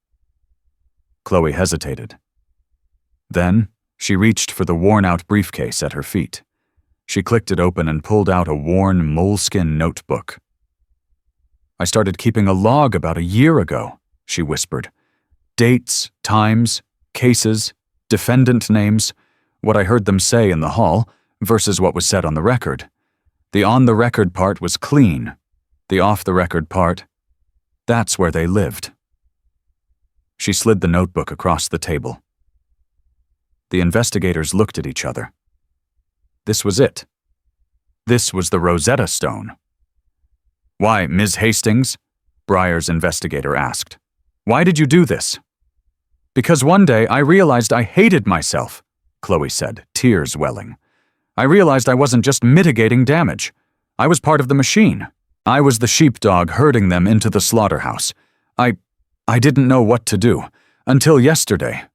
Chloe hesitated. Then, she reached for the worn-out briefcase at her feet. She clicked it open and pulled out a worn moleskin notebook. "I started keeping a log about a year ago," she whispered. "Dates, times, cases, defendant names, what I heard them say in the hall versus what was said on the record. The on-the-record part was clean. The off-the-record part, that's where they lived." She slid the notebook across the table. The investigators looked at each other. This was it. This was the Rosetta Stone. "Why, Ms. Hastings?" Breyer's investigator asked. "Why did you do this?" "Because one day I realized I hated myself," Chloe said, tears welling. "I realized I wasn't just mitigating damage. I was part of the machine. I was the sheepdog herding them into the slaughterhouse. I didn't know what to do, until yesterday.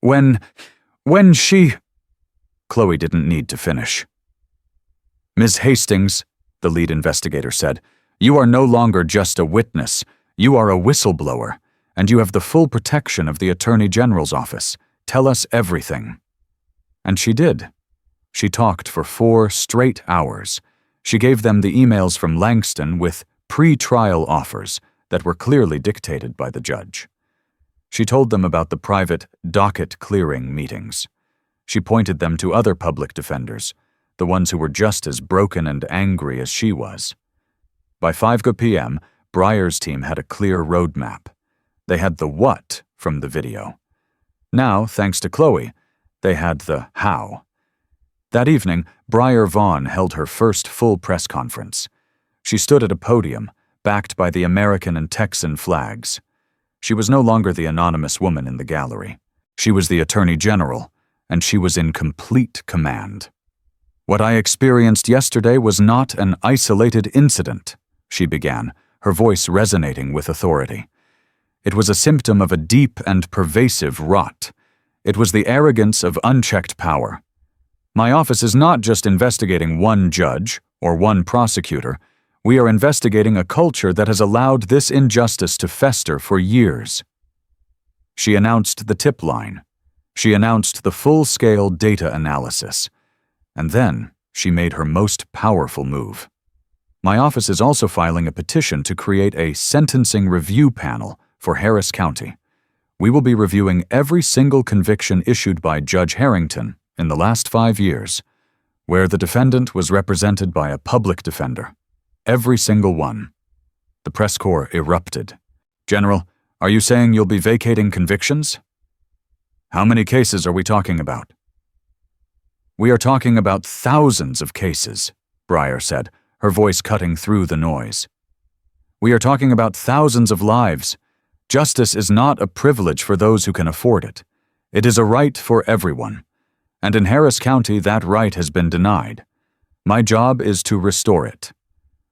When she—" Chloe didn't need to finish. "Ms. Hastings," the lead investigator said, "you are no longer just a witness. You are a whistleblower, and you have the full protection of the Attorney General's office. Tell us everything." And she did. She talked for 4 straight hours. She gave them the emails from Langston with pre-trial offers that were clearly dictated by the judge. She told them about the private docket-clearing meetings. She pointed them to other public defenders, the ones who were just as broken and angry as she was. By 5 p.m., Breyer's team had a clear roadmap. They had the what from the video. Now, thanks to Chloe, they had the how. That evening, Breyer Vaughn held her first full press conference. She stood at a podium, backed by the American and Texan flags. She was no longer the anonymous woman in the gallery. She was the Attorney General, and she was in complete command. "What I experienced yesterday was not an isolated incident," she began, her voice resonating with authority. "It was a symptom of a deep and pervasive rot. It was the arrogance of unchecked power. My office is not just investigating one judge or one prosecutor. We are investigating a culture that has allowed this injustice to fester for years." She announced the tip line. She announced the full-scale data analysis. And then she made her most powerful move. My office is also filing a petition to create a sentencing review panel for Harris County. We will be reviewing every single conviction issued by Judge Harrington in the last 5 years, where the defendant was represented by a public defender. Every single one. The press corps erupted. General, are you saying you'll be vacating convictions? How many cases are we talking about? We are talking about thousands of cases, Breyer said, her voice cutting through the noise. We are talking about thousands of lives. Justice is not a privilege for those who can afford it. It is a right for everyone. And in Harris County, that right has been denied. My job is to restore it.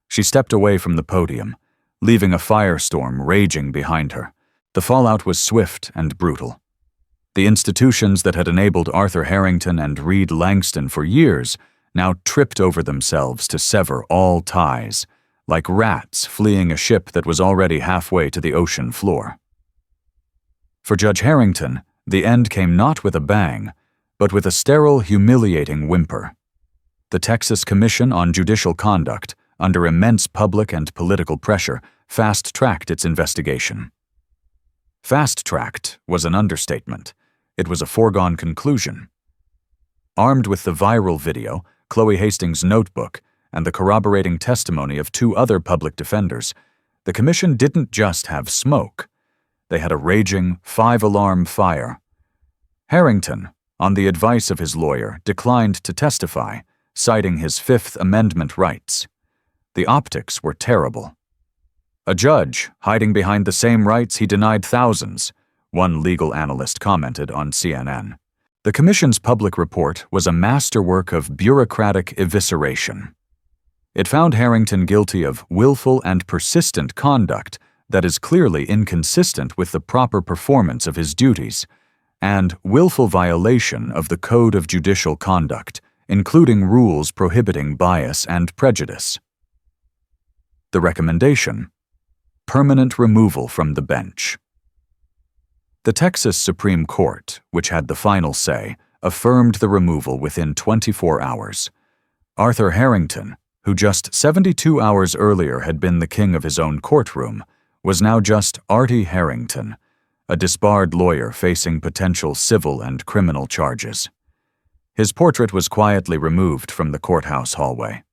She stepped away from the podium, leaving a firestorm raging behind her. The fallout was swift and brutal. The institutions that had enabled Arthur Harrington and Reed Langston for years now tripped over themselves to sever all ties, like rats fleeing a ship that was already halfway to the ocean floor. For Judge Harrington, the end came not with a bang, but with a sterile, humiliating whimper. The Texas Commission on Judicial Conduct, under immense public and political pressure, fast-tracked its investigation. Fast-tracked was an understatement. It was a foregone conclusion. Armed with the viral video, Chloe Hastings' notebook, and the corroborating testimony of 2 other public defenders, the commission didn't just have smoke. They had a raging 5-alarm fire. Harrington, on the advice of his lawyer, declined to testify, citing his Fifth Amendment rights. The optics were terrible. A judge, hiding behind the same rights he denied thousands, one legal analyst commented on CNN. The commission's public report was a masterwork of bureaucratic evisceration. It found Harrington guilty of willful and persistent conduct that is clearly inconsistent with the proper performance of his duties, and willful violation of the Code of Judicial Conduct, including rules prohibiting bias and prejudice. The recommendation: permanent removal from the bench. The Texas Supreme Court, which had the final say, affirmed the removal within 24 hours. Arthur Harrington, who just 72 hours earlier had been the king of his own courtroom, was now just Artie Harrington, a disbarred lawyer facing potential civil and criminal charges. His portrait was quietly removed from the courthouse hallway.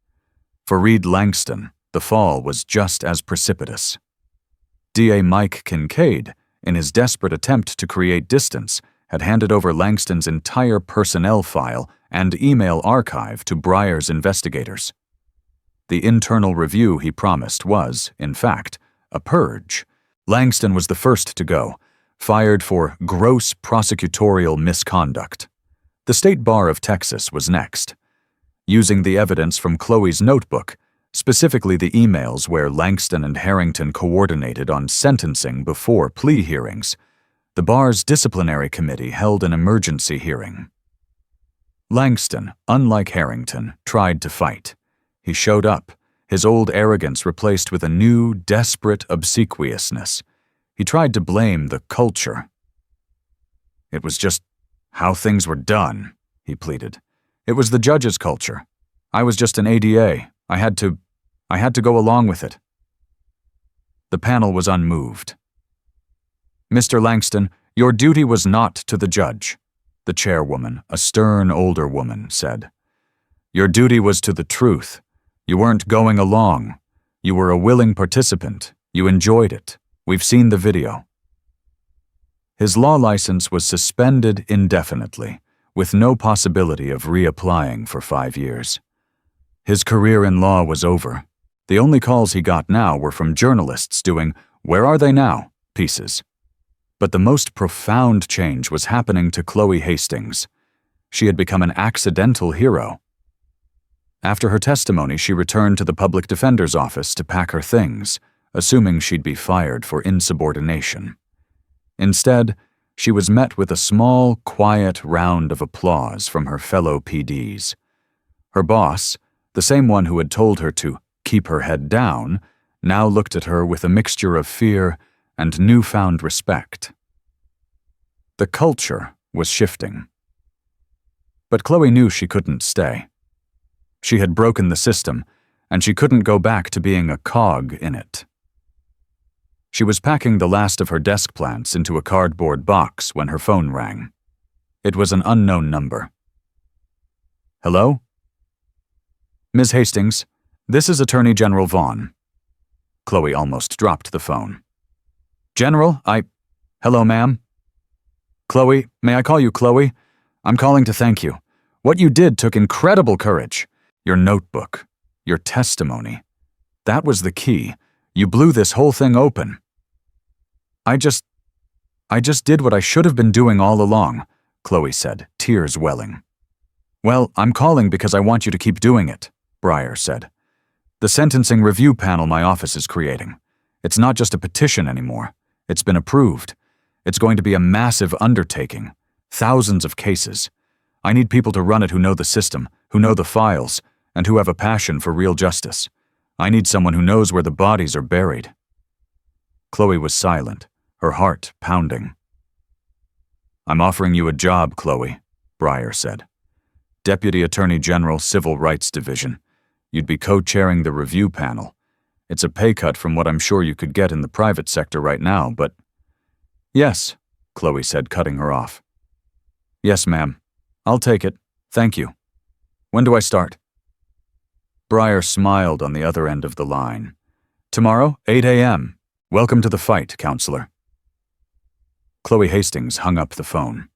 For Reed Langston, the fall was just as precipitous. DA Mike Kincaid, in his desperate attempt to create distance, had handed over Langston's entire personnel file and email archive to Breyer's investigators. The internal review he promised was, in fact, a purge. Langston was the first to go, fired for gross prosecutorial misconduct. The State Bar of Texas was next. Using the evidence from Chloe's notebook, specifically the emails where Langston and Harrington coordinated on sentencing before plea hearings, the bar's disciplinary committee held an emergency hearing. Langston, unlike Harrington, tried to fight. He showed up, his old arrogance replaced with a new, desperate obsequiousness. He tried to blame the culture. It was just how things were done, he pleaded. It was the judge's culture. I was just an ADA. I had to go along with it. The panel was unmoved. Mr. Langston, your duty was not to the judge, the chairwoman, a stern older woman, said. Your duty was to the truth. You weren't going along. You were a willing participant. You enjoyed it. We've seen the video. His law license was suspended indefinitely, with no possibility of reapplying for 5 years. His career in law was over. The only calls he got now were from journalists doing "Where are they now?" pieces. But the most profound change was happening to Chloe Hastings. She had become an accidental hero. After her testimony, she returned to the public defender's office to pack her things, assuming she'd be fired for insubordination. Instead, she was met with a small, quiet round of applause from her fellow PDs. Her boss, the same one who had told her to keep her head down, now looked at her with a mixture of fear and newfound respect. The culture was shifting. But Chloe knew she couldn't stay. She had broken the system, and she couldn't go back to being a cog in it. She was packing the last of her desk plants into a cardboard box when her phone rang. It was an unknown number. Hello? Ms. Hastings, this is Attorney General Vaughn. Chloe almost dropped the phone. General, Hello, ma'am. Chloe, may I call you Chloe? I'm calling to thank you. What you did took incredible courage. Your notebook, your testimony. That was the key. You blew this whole thing open. I just did what I should have been doing all along, Chloe said, tears welling. Well, I'm calling because I want you to keep doing it, Breyer said. The sentencing review panel my office is creating. It's not just a petition anymore. It's been approved. It's going to be a massive undertaking. Thousands of cases. I need people to run it who know the system, who know the files, and who have a passion for real justice. I need someone who knows where the bodies are buried. Chloe was silent, her heart pounding. I'm offering you a job, Chloe, Breyer said. Deputy Attorney General, Civil Rights Division. You'd be co-chairing the review panel. It's a pay cut from what I'm sure you could get in the private sector right now, but... Yes, Chloe said, cutting her off. Yes, ma'am. I'll take it. Thank you. When do I start? Breyer smiled on the other end of the line. Tomorrow, 8 a.m. Welcome to the fight, counselor. Chloe Hastings hung up the phone.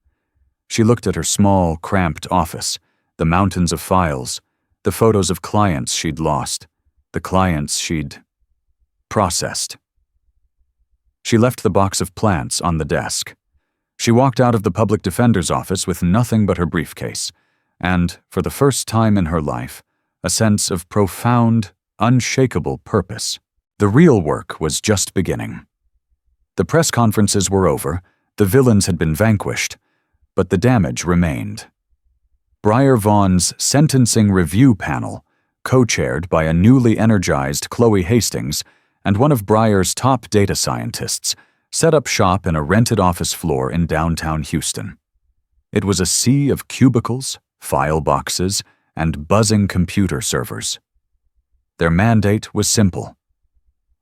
She looked at her small, cramped office, the mountains of files, the photos of clients she'd lost, the clients she'd processed. She left the box of plants on the desk. She walked out of the public defender's office with nothing but her briefcase, and, for the first time in her life, a sense of profound, unshakable purpose. The real work was just beginning. The press conferences were over, the villains had been vanquished, but the damage remained. Breyer Vaughn's sentencing review panel, co-chaired by a newly energized Chloe Hastings and one of Breyer's top data scientists, set up shop in a rented office floor in downtown Houston. It was a sea of cubicles, file boxes, and buzzing computer servers. Their mandate was simple: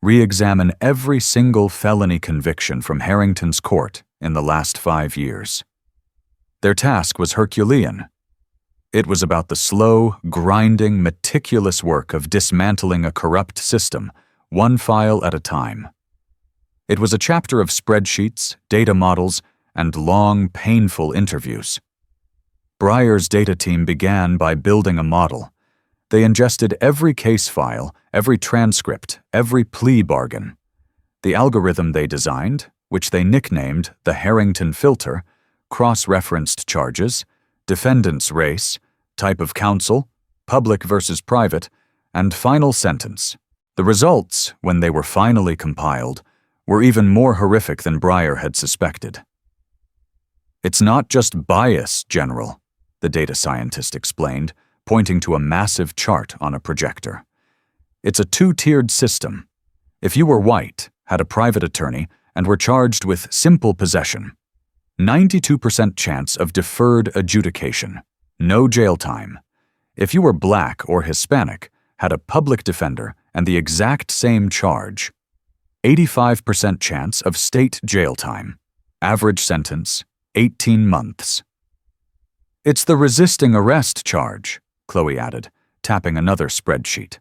re-examine every single felony conviction from Harrington's court in the last 5 years. Their task was Herculean. It was about the slow, grinding, meticulous work of dismantling a corrupt system, one file at a time. It was a chapter of spreadsheets, data models, and long, painful interviews. Breyer's data team began by building a model. They ingested every case file, every transcript, every plea bargain. The algorithm they designed, which they nicknamed the Harrington filter, cross-referenced charges, defendant's race, type of counsel, public versus private, and final sentence. The results, when they were finally compiled, were even more horrific than Breyer had suspected. It's not just bias, General, the data scientist explained, pointing to a massive chart on a projector. It's a 2-tiered system. If you were white, had a private attorney, and were charged with simple possession, 92% chance of deferred adjudication, no jail time. If you were black or Hispanic, had a public defender, and the exact same charge, 85% chance of state jail time. Average sentence, 18 months. It's the resisting arrest charge, Chloe added, tapping another spreadsheet.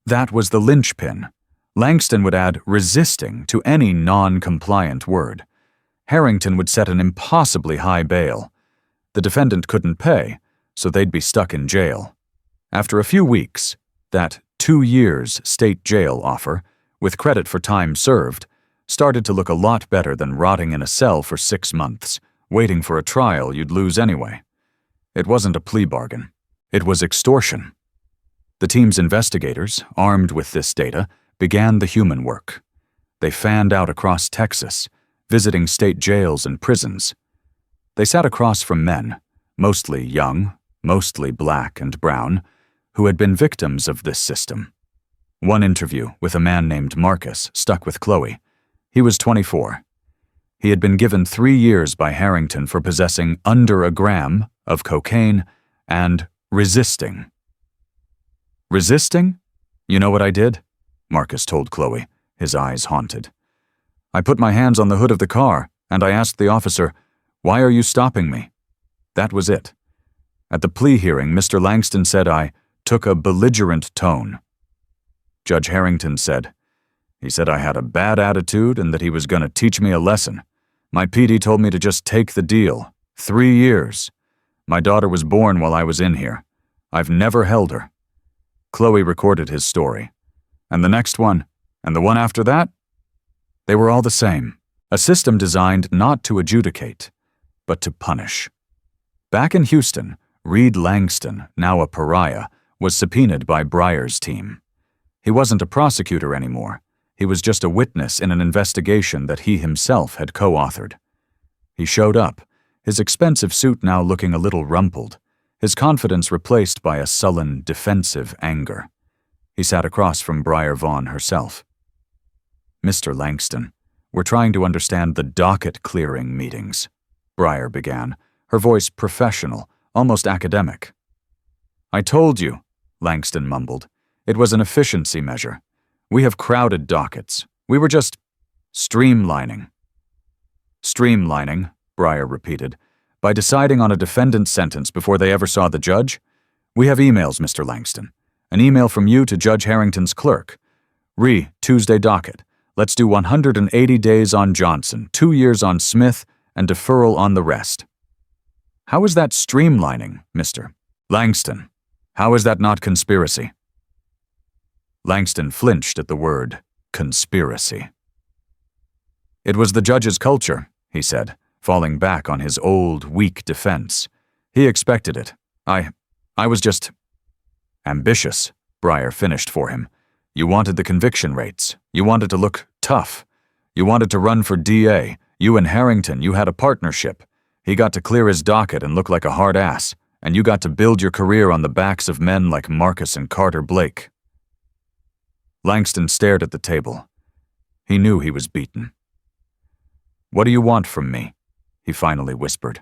That was the linchpin. Langston would add resisting to any non-compliant word. Harrington would set an impossibly high bail. The defendant couldn't pay, so they'd be stuck in jail. After a few weeks, that 2 years state jail offer, with credit for time served, started to look a lot better than rotting in a cell for 6 months, waiting for a trial you'd lose anyway. It wasn't a plea bargain. It was extortion. The team's investigators, armed with this data, began the human work. They fanned out across Texas, visiting state jails and prisons. They sat across from men, mostly young, mostly black and brown, who had been victims of this system. One interview with a man named Marcus stuck with Chloe. He was 24. He had been given 3 years by Harrington for possessing under a gram of cocaine and resisting. Resisting? You know what I did? Marcus told Chloe, his eyes haunted. I put my hands on the hood of the car, and I asked the officer, "Why are you stopping me?" That was it. At the plea hearing, Mr. Langston said I took a belligerent tone. Judge Harrington said, he said I had a bad attitude and that he was going to teach me a lesson. My PD told me to just take the deal. 3 years. My daughter was born while I was in here. I've never held her. Chloe recorded his story. And the next one, and the one after that? They were all the same. A system designed not to adjudicate, but to punish. Back in Houston, Reed Langston, now a pariah, was subpoenaed by Breyer's team. He wasn't a prosecutor anymore. He was just a witness in an investigation that he himself had co-authored. He showed up, his expensive suit now looking a little rumpled, his confidence replaced by a sullen, defensive anger. He sat across from Breyer Vaughn herself. Mr. Langston, we're trying to understand the docket-clearing meetings, Breyer began, her voice professional, almost academic. I told you, Langston mumbled. It was an efficiency measure. We have crowded dockets. We were just streamlining. Streamlining, Breyer repeated, by deciding on a defendant's sentence before they ever saw the judge? We have emails, Mr. Langston. An email from you to Judge Harrington's clerk. Tuesday docket. Let's do 180 days on Johnson, 2 years on Smith, and deferral on the rest. How is that streamlining, Mr. Langston? How is that not conspiracy? Langston flinched at the word conspiracy. It was the judge's culture, he said, falling back on his old, weak defense. He expected it. I was just ambitious, Breyer finished for him. You wanted the conviction rates. You wanted to look tough. You wanted to run for DA. You and Harrington, you had a partnership. He got to clear his docket and look like a hard ass, and you got to build your career on the backs of men like Marcus and Carter Blake. Langston stared at the table. He knew he was beaten. What do you want from me? He finally whispered.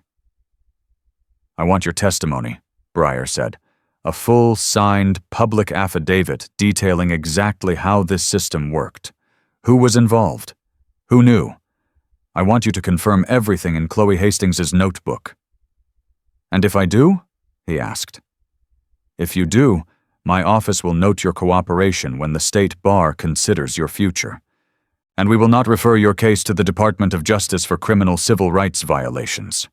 I want your testimony, Breyer said. A full, signed, public affidavit detailing exactly how this system worked. Who was involved? Who knew? I want you to confirm everything in Chloe Hastings's notebook. And if I do? He asked. If you do, my office will note your cooperation when the state bar considers your future. And we will not refer your case to the Department of Justice for criminal civil rights violations.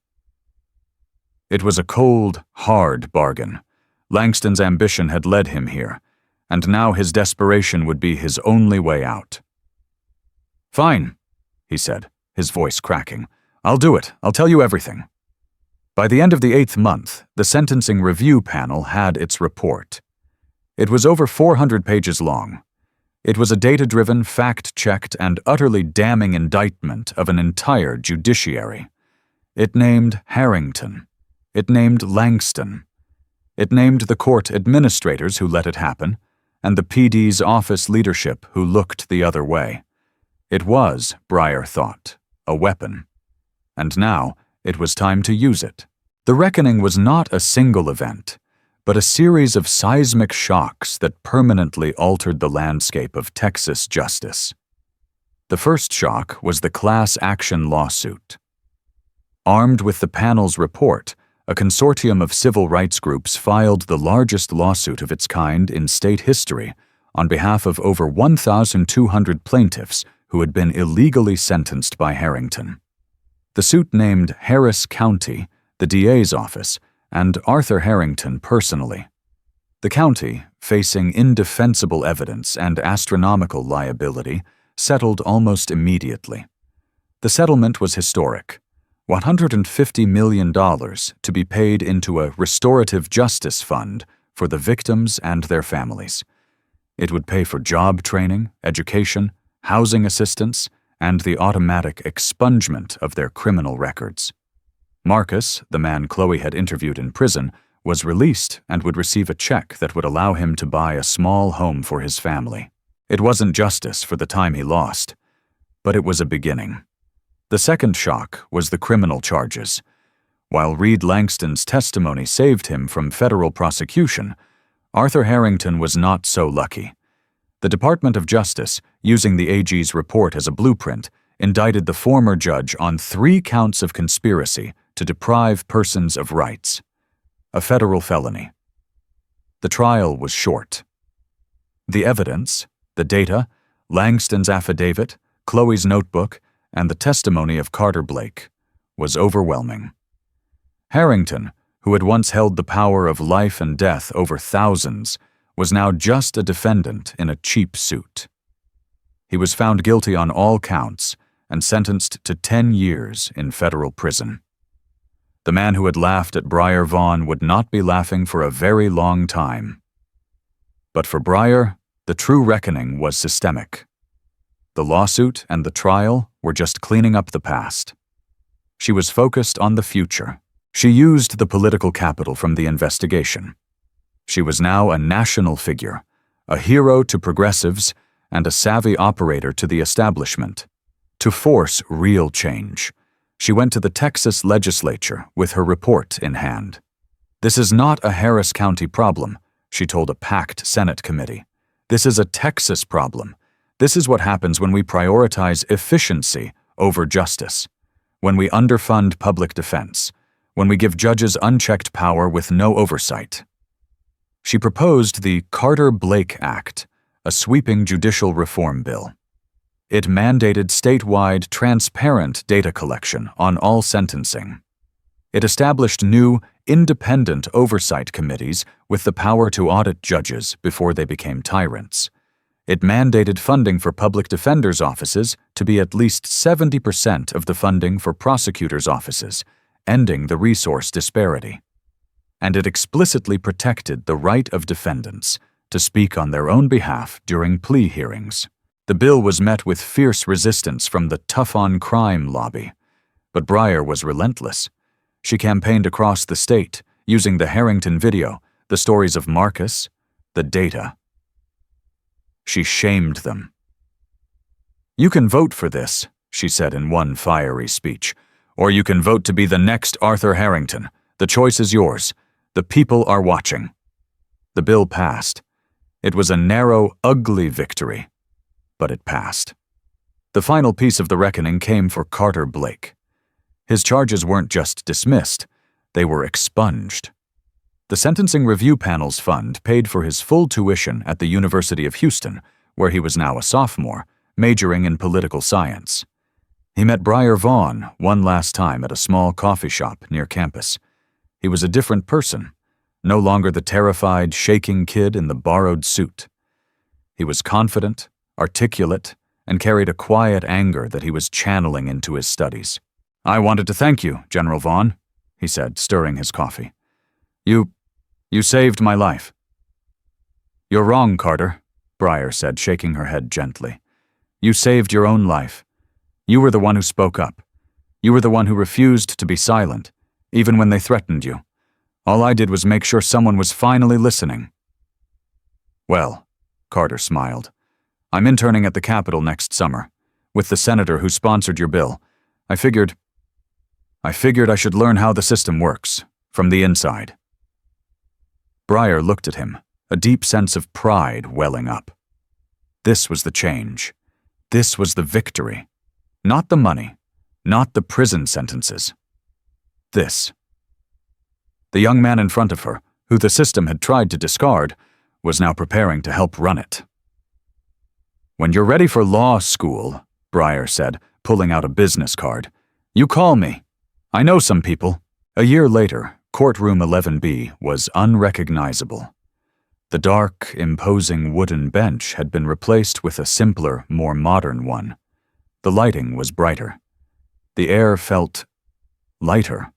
It was a cold, hard bargain. Langston's ambition had led him here, and now his desperation would be his only way out. Fine, he said, his voice cracking. I'll do it. I'll tell you everything. By the end of the 8th month, the Sentencing Review Panel had its report. It was over 400 pages long. It was a data-driven, fact-checked, and utterly damning indictment of an entire judiciary. It named Harrington. It named Langston. It named the court administrators who let it happen, and the PD's office leadership who looked the other way. It was, Breyer thought, a weapon. And now, it was time to use it. The reckoning was not a single event, but a series of seismic shocks that permanently altered the landscape of Texas justice. The first shock was the class action lawsuit. Armed with the panel's report, a consortium of civil rights groups filed the largest lawsuit of its kind in state history on behalf of over 1,200 plaintiffs who had been illegally sentenced by Harrington. The suit named Harris County, the DA's office, and Arthur Harrington personally. The county, facing indefensible evidence and astronomical liability, settled almost immediately. The settlement was historic. $150 million to be paid into a restorative justice fund for the victims and their families. It would pay for job training, education, housing assistance, and the automatic expungement of their criminal records. Marcus, the man Chloe had interviewed in prison, was released and would receive a check that would allow him to buy a small home for his family. It wasn't justice for the time he lost, but it was a beginning. The second shock was the criminal charges. While Reed Langston's testimony saved him from federal prosecution, Arthur Harrington was not so lucky. The Department of Justice, using the AG's report as a blueprint, indicted the former judge on 3 counts of conspiracy to deprive persons of rights, a federal felony. The trial was short. The evidence, the data, Langston's affidavit, Chloe's notebook, and the testimony of Carter Blake, was overwhelming. Harrington, who had once held the power of life and death over thousands, was now just a defendant in a cheap suit. He was found guilty on all counts and sentenced to 10 years in federal prison. The man who had laughed at Briar Vaughn would not be laughing for a very long time. But for Briar, the true reckoning was systemic. The lawsuit and the trial were just cleaning up the past. She was focused on the future. She used the political capital from the investigation. She was now a national figure, a hero to progressives and a savvy operator to the establishment. To force real change, she went to the Texas legislature with her report in hand. "This is not a Harris County problem," she told a packed Senate committee. "This is a Texas problem. This is what happens when we prioritize efficiency over justice, when we underfund public defense, when we give judges unchecked power with no oversight." She proposed the Carter Blake Act, a sweeping judicial reform bill. It mandated statewide, transparent data collection on all sentencing. It established new, independent oversight committees with the power to audit judges before they became tyrants. It mandated funding for public defenders' offices to be at least 70% of the funding for prosecutors' offices, ending the resource disparity. And it explicitly protected the right of defendants to speak on their own behalf during plea hearings. The bill was met with fierce resistance from the tough-on-crime lobby, but Briar was relentless. She campaigned across the state, using the Harrington video, the stories of Marcus, the data. She shamed them. "You can vote for this," she said in one fiery speech, "or you can vote to be the next Arthur Harrington. The choice is yours. The people are watching." The bill passed. It was a narrow, ugly victory, but it passed. The final piece of the reckoning came for Carter Blake. His charges weren't just dismissed, they were expunged. The Sentencing Review Panel's fund paid for his full tuition at the University of Houston, where he was now a sophomore, majoring in political science. He met Briar Vaughn one last time at a small coffee shop near campus. He was a different person, no longer the terrified, shaking kid in the borrowed suit. He was confident, articulate, and carried a quiet anger that he was channeling into his studies. "I wanted to thank you, General Vaughn," he said, stirring his coffee. You saved my life." "You're wrong, Carter," Briar said, shaking her head gently. "You saved your own life. You were the one who spoke up. You were the one who refused to be silent, even when they threatened you. All I did was make sure someone was finally listening." "Well," Carter smiled, "I'm interning at the Capitol next summer, with the senator who sponsored your bill. I figured I should learn how the system works, from the inside." Briar looked at him, a deep sense of pride welling up. This was the change. This was the victory. Not the money, not the prison sentences. This. The young man in front of her, who the system had tried to discard, was now preparing to help run it. "When you're ready for law school," Briar said, pulling out a business card, "you call me. I know some people." A year later, Courtroom 11B was unrecognizable. The dark, imposing wooden bench had been replaced with a simpler, more modern one. The lighting was brighter. The air felt lighter.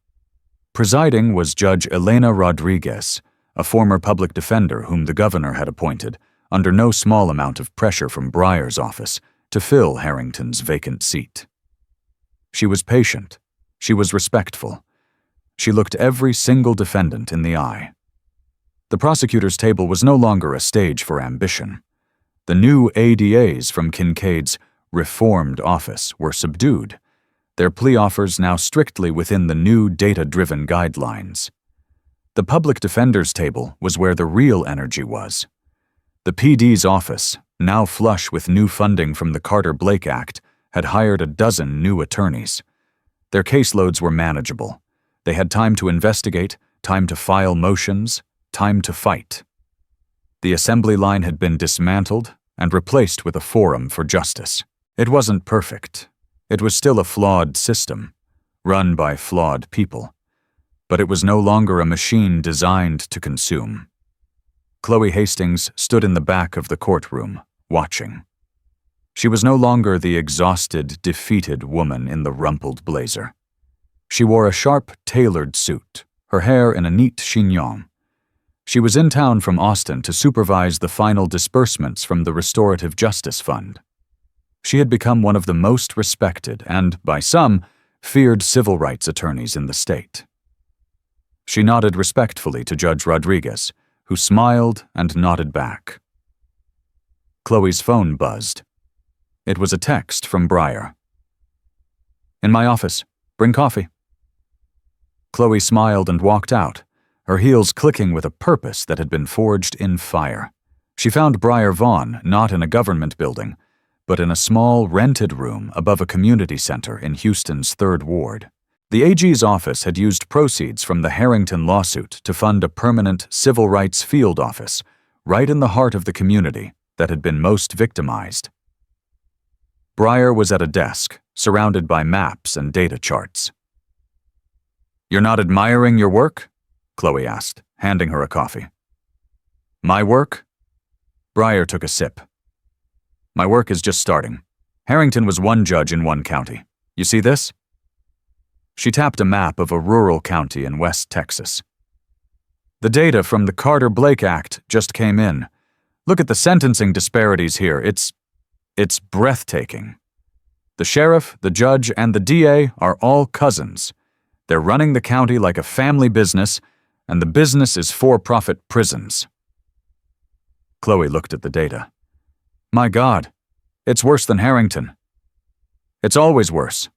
Presiding was Judge Elena Rodriguez, a former public defender whom the governor had appointed, under no small amount of pressure from Briar's office, to fill Harrington's vacant seat. She was patient. She was respectful. She looked every single defendant in the eye. The prosecutor's table was no longer a stage for ambition. The new ADAs from Kincaid's reformed office were subdued, their plea offers now strictly within the new data-driven guidelines. The public defender's table was where the real energy was. The PD's office, now flush with new funding from the Carter-Blake Act, had hired a dozen new attorneys. Their caseloads were manageable. They had time to investigate, time to file motions, time to fight. The assembly line had been dismantled and replaced with a forum for justice. It wasn't perfect. It was still a flawed system, run by flawed people. But it was no longer a machine designed to consume. Chloe Hastings stood in the back of the courtroom, watching. She was no longer the exhausted, defeated woman in the rumpled blazer. She wore a sharp, tailored suit, her hair in a neat chignon. She was in town from Austin to supervise the final disbursements from the Restorative Justice Fund. She had become one of the most respected and, by some, feared civil rights attorneys in the state. She nodded respectfully to Judge Rodriguez, who smiled and nodded back. Chloe's phone buzzed. It was a text from Breyer. "In my office. Bring coffee." Chloe smiled and walked out, her heels clicking with a purpose that had been forged in fire. She found Breyer Vaughn not in a government building, but in a small, rented room above a community center in Houston's 3rd Ward. The AG's office had used proceeds from the Harrington lawsuit to fund a permanent civil rights field office right in the heart of the community that had been most victimized. Breyer was at a desk, surrounded by maps and data charts. "You're not admiring your work?" Chloe asked, handing her a coffee. "My work?" Breyer took a sip. "My work is just starting. Harrington was one judge in one county. You see this?" She tapped a map of a rural county in West Texas. "The data from the Carter-Blake Act just came in. Look at the sentencing disparities here. It's breathtaking. The sheriff, the judge, and the DA are all cousins. They're running the county like a family business, and the business is for-profit prisons." Chloe looked at the data. "My God, it's worse than Harrington." "It's always worse,"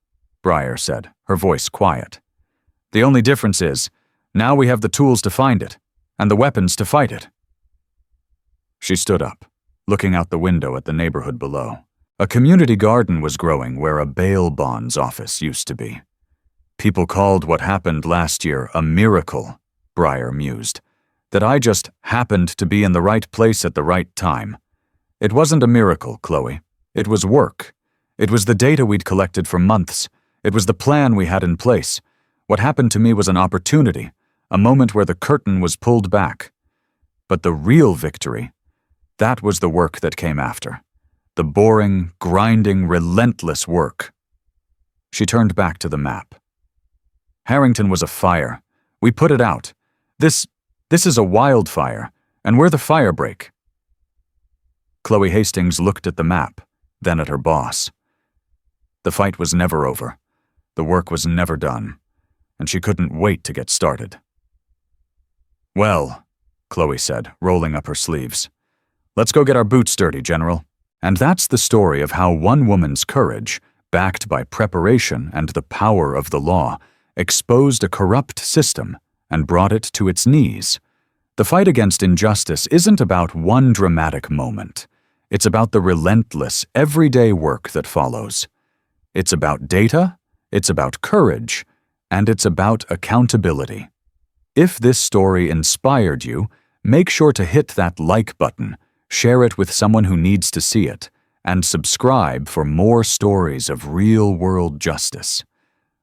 Breyer said, her voice quiet. "The only difference is, now we have the tools to find it, and the weapons to fight it." She stood up, looking out the window at the neighborhood below. A community garden was growing where a bail bonds office used to be. "People called what happened last year a miracle," Breyer mused. "That I just happened to be in the right place at the right time. It wasn't a miracle, Chloe. It was work. It was the data we'd collected for months. It was the plan we had in place. What happened to me was an opportunity, a moment where the curtain was pulled back. But the real victory, that was the work that came after. The boring, grinding, relentless work." She turned back to the map. "Harrington was a fire. We put it out. This is a wildfire, and we're the firebreak." Chloe Hastings looked at the map, then at her boss. The fight was never over. The work was never done, and she couldn't wait to get started. "Well," Chloe said, rolling up her sleeves, "let's go get our boots dirty, General." And that's the story of how one woman's courage, backed by preparation and the power of the law, exposed a corrupt system and brought it to its knees. The fight against injustice isn't about one dramatic moment. It's about the relentless, everyday work that follows. It's about data, it's about courage, and it's about accountability. If this story inspired you, make sure to hit that like button, share it with someone who needs to see it, and subscribe for more stories of real-world justice.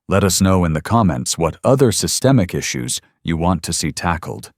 Let us know in the comments what other systemic issues you want to see tackled.